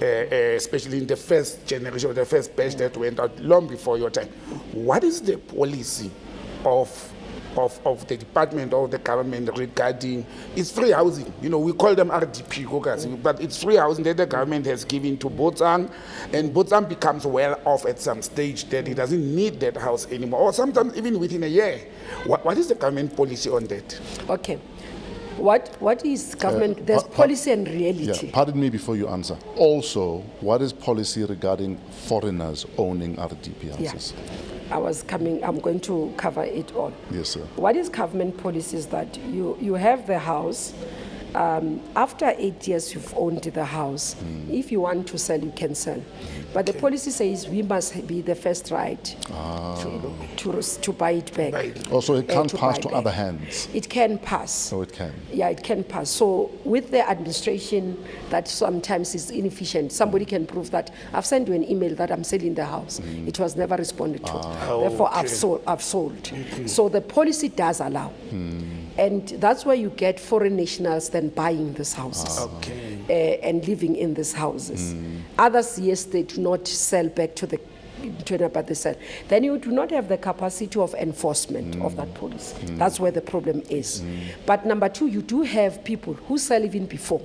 especially in the first generation, or the first batch that went out long before your time. What is the policy of the department or the government regarding it's free housing? We call them RDP, but it's free housing that the government has given to Botsang, and Botsang becomes well off at some stage that it doesn't need that house anymore, or sometimes even within a year. What is the government policy on that? Okay. What is government? There's policy and reality. Yeah, pardon me before you answer. Also, what is policy regarding foreigners owning RDP houses? I'm going to cover it all. Yes, sir. What is government policy is that you have the house. After 8 years you've owned the house. If you want to sell, you can sell. But the policy says we must be the first right to buy it back. Also, it can't to pass buy to back. other hands. It can pass. Oh, it can. Yeah, it can pass. So with the administration that sometimes is inefficient, somebody can prove that I've sent you an email that I'm selling the house. It was never responded to. Therefore, okay. I've sold. So the policy does allow. And that's why you get foreign nationals then buying these houses and living in these houses. Others, yes, they do not sell back to the but they sell. Then you do not have the capacity of enforcement of that policy. That's where the problem is. But number two, you do have people who sell even before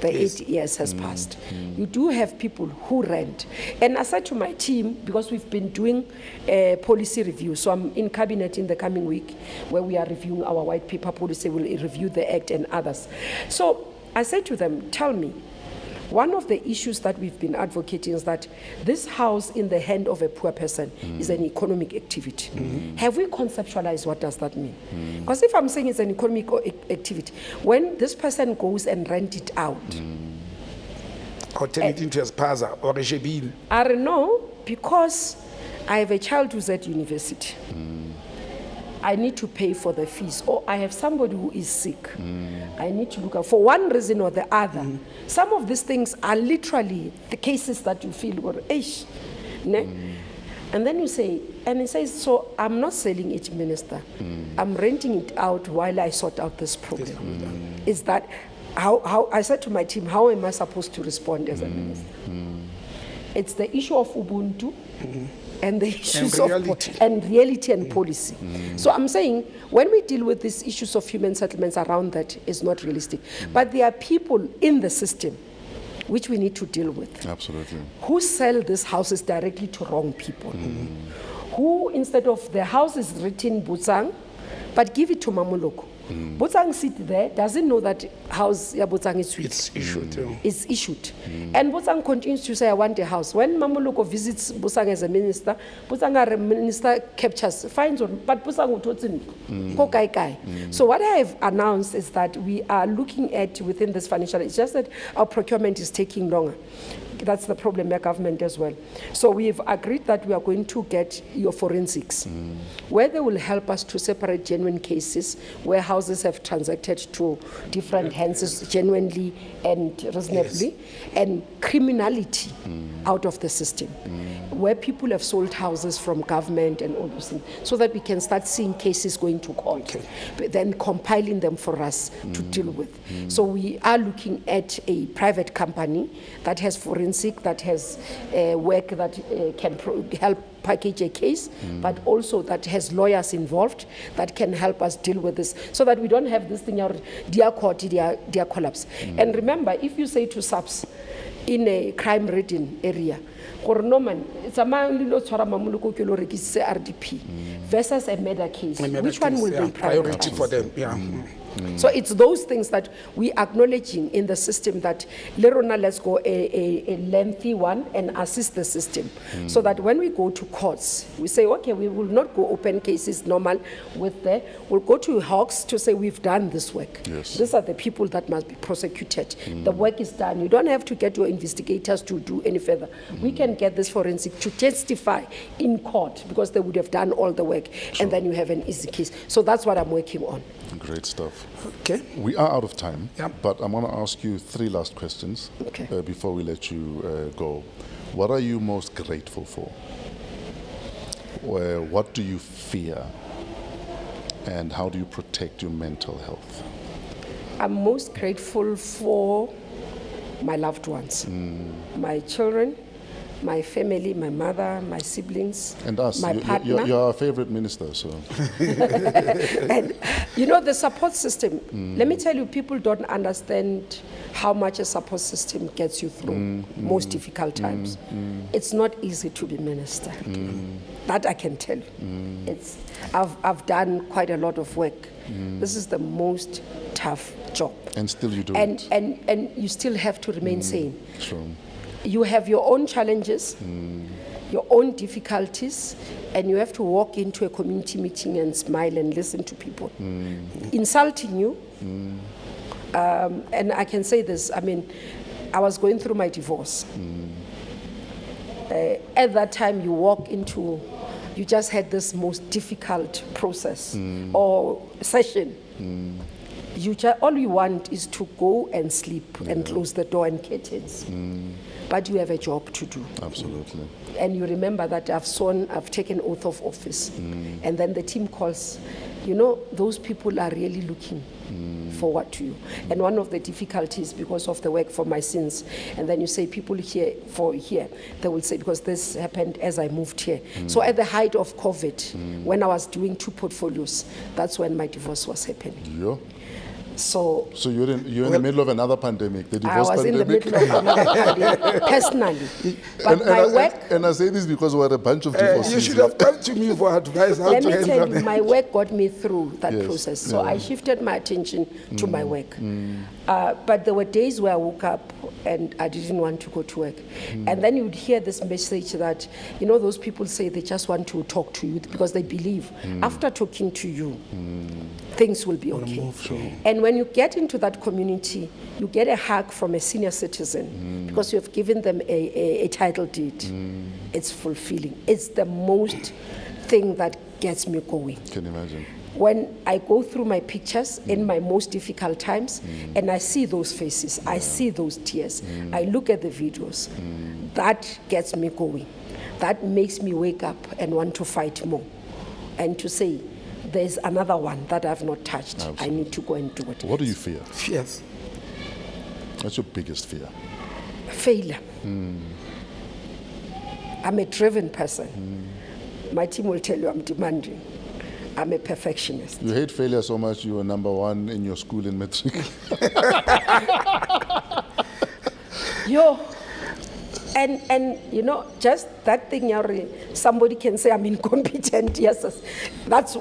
the 8 years has passed. You do have people who rent. And I said to my team, because we've been doing a policy review, so I'm in cabinet in the coming week where we are reviewing our white paper policy, we'll review the act and others. So I said to them, tell me, one of the issues that we've been advocating is that this house in the hand of a poor person is an economic activity. Have we conceptualized what does that mean? Because if I'm saying it's an economic activity, when this person goes and rent it out, Or turn it into a spaza or a shebeen. I don't know, because I have a child who's at university. I need to pay for the fees, or I have somebody who is sick. I need to look out for one reason or the other. Some of these things are literally the cases that you feel, and And then you say, and he says, so I'm not selling it, Minister. I'm renting it out while I sort out this problem. Is that how I said to my team, how am I supposed to respond as a minister? It's the issue of Ubuntu and the issues of reality and policy. So I'm saying when we deal with these issues of human settlements around that, is not realistic. But there are people in the system which we need to deal with. Absolutely. Who sell these houses directly to wrong people. Who, instead of the house is written Butsang, but give it to Mmamoloko. Butsang sit there, doesn't know that house Butsang is sweet. It's issued. It's issued. And Butsang continues to say, I want a house. When Mmamoloko visits Butsang as a minister, Butsang minister captures, finds on, but Butsang utotsini. So what I have announced is that we are looking at within this financial, it's just that our procurement is taking longer. That's the problem of government as well. So we've agreed that we are going to get your forensics, where they will help us to separate genuine cases, where houses have transacted to different hands genuinely and reasonably, and criminality out of the system, where people have sold houses from government and all those things, so that we can start seeing cases going to court, but then compiling them for us to deal with. So we are looking at a private company that has forensic, that has work that can help package a case, but also that has lawyers involved that can help us deal with this, so that we don't have this thing, dear court, dear collapse. And remember, if you say to SAPS in a crime-ridden area, it's a RDP versus a murder case, which one will be priority for them? So it's those things that we acknowledging in the system, that let's go a lengthy one and assist the system, so that when we go to courts, we say, okay, we will not go open cases normal we'll go to Hawks to say we've done this work. Yes. These are the people that must be prosecuted. The work is done. You don't have to get your investigators to do any further. We can get this forensic to testify in court, because they would have done all the work, and then you have an easy case. So that's what I'm working on. Great stuff. Okay. We are out of time, Yep. but I'm going to ask you 3 last questions before we let you go. What are you most grateful for? What do you fear? And how do you protect your mental health? I'm most grateful for my loved ones, my children, my family, my mother, my siblings, And us. my partner. You're our favorite minister, so. And you know, the support system, let me tell you, people don't understand how much a support system gets you through most difficult times. It's not easy to be minister. That I can tell you. I've done quite a lot of work. This is the most tough job. And still you do it. And you still have to remain sane. True. You have your own challenges, your own difficulties, and you have to walk into a community meeting and smile and listen to people insulting you. And I can say this, I mean, I was going through my divorce. At that time, you walk into, you just had this most difficult process or session. All you want is to go and sleep and close the door and curtains. But you have a job to do. Absolutely. And you remember that I've taken oath of office. And then the team calls, you know, those people are really looking forward to you. And one of the difficulties, because of the work for my sins, and then you say people here, they will say, because this happened as I moved here. So at the height of COVID, when I was doing 2 portfolios, that's when my divorce was happening. Yeah. So you're in the middle of another pandemic, the divorce I was pandemic. in the middle of another pandemic, personally. But my work... And I say this because we're a bunch of divorcees. You should have come to me for advice how Let to me handle tell you, it. my work got me through that Yes. process. So I shifted my attention to my work. But there were days where I woke up and I didn't want to go to work. And then you'd hear this message that, you know, those people say they just want to talk to you because they believe after talking to you, things will be okay. And when you get into that community, you get a hug from a senior citizen because you have given them a title deed. It's fulfilling. It's the most thing that gets me going. Can you imagine? When I go through my pictures in my most difficult times and I see those faces, I see those tears, I look at the videos, that gets me going. that makes me wake up and want to fight more and to say, there's another one that I've not touched. Absolutely. I need to go and do it. What do you fear? Fears. What's your biggest fear? Failure. I'm a driven person. My team will tell you I'm demanding. I'm a perfectionist. You hate failure so much you were number one in your school in matric. Yo, and you know, just that thing, somebody can say I'm incompetent. Yes,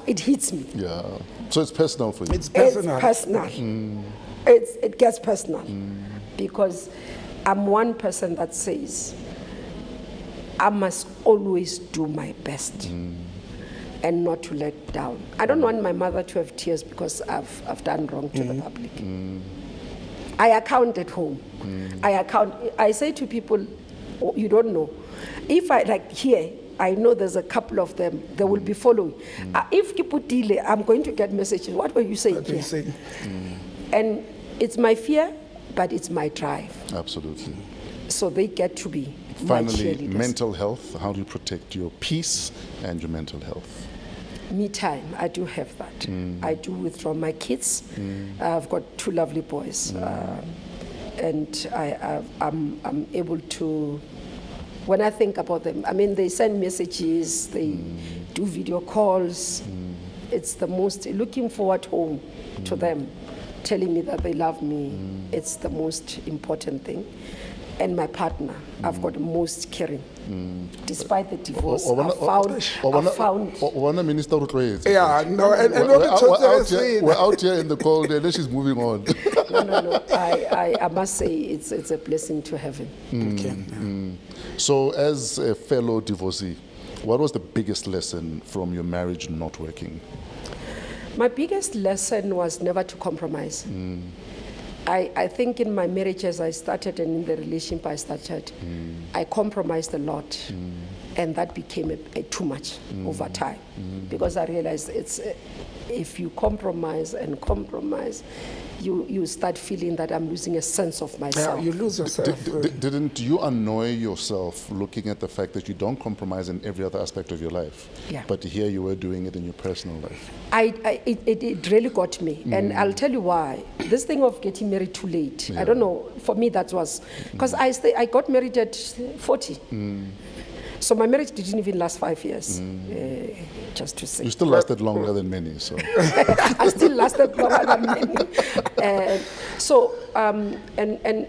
it hits me. Yeah. So it's personal for you. It's personal. It's personal. It gets personal because I'm one person that says I must always do my best and not to let down. I don't want my mother to have tears because I've done wrong to the public. I account at home. I say to people, oh, you don't know. If I, like here, I know there's a couple of them, they will be following. If Kiputile, I'm going to get messages. What were you saying here? And it's my fear, but it's my drive. Absolutely. So they get to be my Finally, cheerleaders. mental health. How do you protect your peace and your mental health? Me time, I do have that. I do withdraw my kids. I've got 2 lovely boys. And I'm able to, when I think about them, I mean, they send messages, they do video calls. It's the most, looking forward home to them, telling me that they love me. It's the most important thing. And my partner, I've got the most caring. Despite the divorce, I found Minister Rutloyedzi. Yeah, no, and we're out here in the cold and then she's moving on. No. I must say it's a blessing to heaven. So as a fellow divorcee, what was the biggest lesson from your marriage not working? My biggest lesson was never to compromise. I think in my marriage as I started and in the relationship I started, I compromised a lot. And that became a too much over time. Because I realized if you compromise, you start feeling that I'm losing a sense of myself. Yeah, you lose yourself. Didn't you annoy yourself looking at the fact that you don't compromise in every other aspect of your life? Yeah. But here you were doing it in your personal life. It really got me. And I'll tell you why. This thing of getting married too late, I don't know, for me that was, because I got married at 40. So my marriage didn't even last 5 years, just to say. You still lasted longer than many, so. I still lasted longer than many.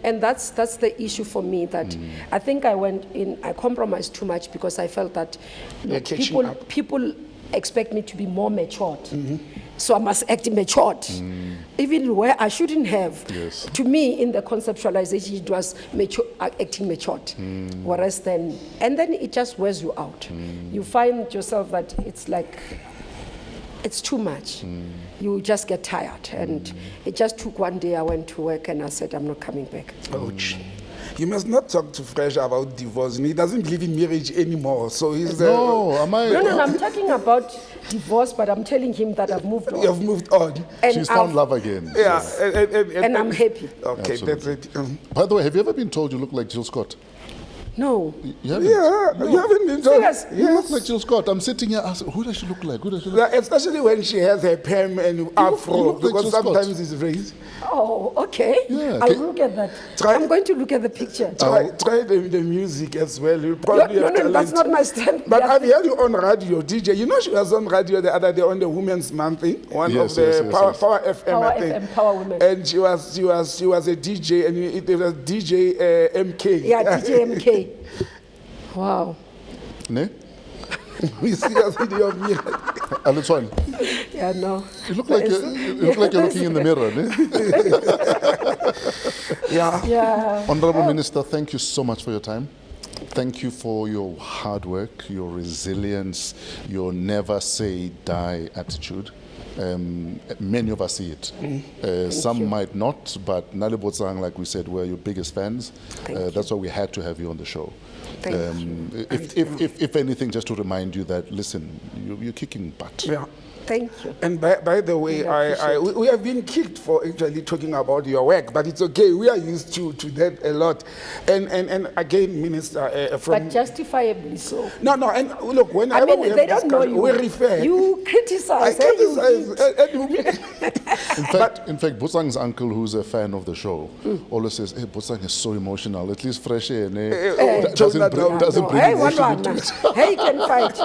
And that's the issue for me, that I think I compromised too much because I felt that people expect me to be more matured. So I must act matured, even where I shouldn't have. Yes. To me, in the conceptualization, it was acting matured. Whereas then it just wears you out. You find yourself that it's like, it's too much. You just get tired. And it just took one day, I went to work and I said, I'm not coming back. Ouch. You must not talk to Fresh about divorce. He doesn't believe in marriage anymore. So he's No, am I? No, I'm talking about divorce, but I'm telling him that I've moved on. You've moved on. And She's found love again. Yeah. So. And I'm happy. Okay, Absolutely. that's it. By the way, have you ever been told you look like Jill Scott? No. You haven't? Yeah, you haven't been told. Serious? You look like Jill Scott. I'm sitting here asking, who does she look like? Who does she look like? Yeah, especially when she has her perm and afro, look like because Jill Scott. sometimes it's raised. Oh, okay. Yeah, I'll okay. look at that. Try- I'm going to look at the picture. Try the music as well. You probably have No, that's talent. not my stand. But I've heard you on radio, DJ. You know she was on radio the other day on the Women's Month thing, one Yes, of the yes, yes, Power, yes. Power FM, Power I think. FM, Power Women. And she was a DJ, and it was DJ MK. Yeah, DJ MK. Wow. Ne? We see a video of me. Alutwan, Yeah, no. you look like you're looking in the mirror. Ne? Yeah. Yeah. Honorable Minister, thank you so much for your time. Thank you for your hard work, your resilience, your never say die attitude. Many of us see it. Some might not, but Nalibotsang, like we said, we're your biggest fans. That's why we had to have you on the show. Thank you. If anything, just to remind you that, listen, you're kicking butt. Yeah. Thank you. And by the way, we have been kicked for actually talking about your work, but it's okay. We are used to that a lot. And again, Minister, from... But justifiably so. No, and look, whenever we have they don't know discussion, you. we refer. You criticize. I criticize. In fact, Botsang's uncle, who's a fan of the show, always says, hey, Botsang is so emotional. At least fresh air doesn't bring Hey, emotion into it. Hey, can fight.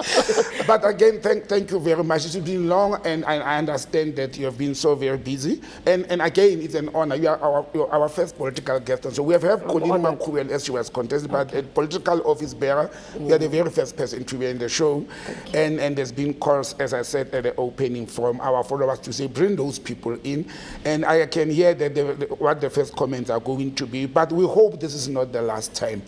But again, thank you very much. It's been long, and I understand that you have been so very busy. And again, it's an honor. You are our first political guest. And so we have Colleen Makuel as she was contested, but a political office bearer. You are the very first person to be in the show. And there's been calls, as I said at the opening, from our followers to say, bring those people in. And I can hear that what the first comments are going to be. But we hope this is not the last time.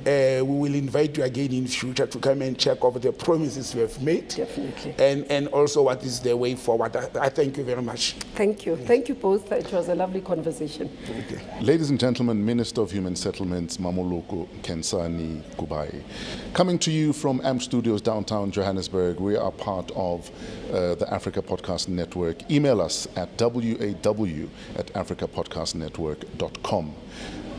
We will invite you again in future to come and check over the promises you have made. Definitely. And also what is the way forward. I thank you very much. Thank you. Thank you both. It was a lovely conversation. Ladies and gentlemen, Minister of Human Settlements, Mmamoloko, Nkhensani, Kubayi. Coming to you from AMP Studios, downtown Johannesburg. We are part of the Africa Podcast Network. Email us at waw@africapodcastnetwork.com.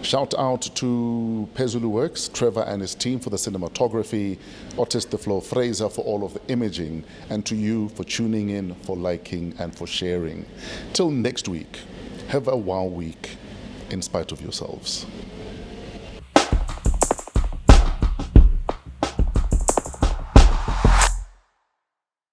Shout out to Pezulu Works, Trevor and his team for the cinematography, Otis the Flow Fraser for all of the imaging, and to you for tuning in, for liking, and for sharing. Till next week, have a wow week in spite of yourselves.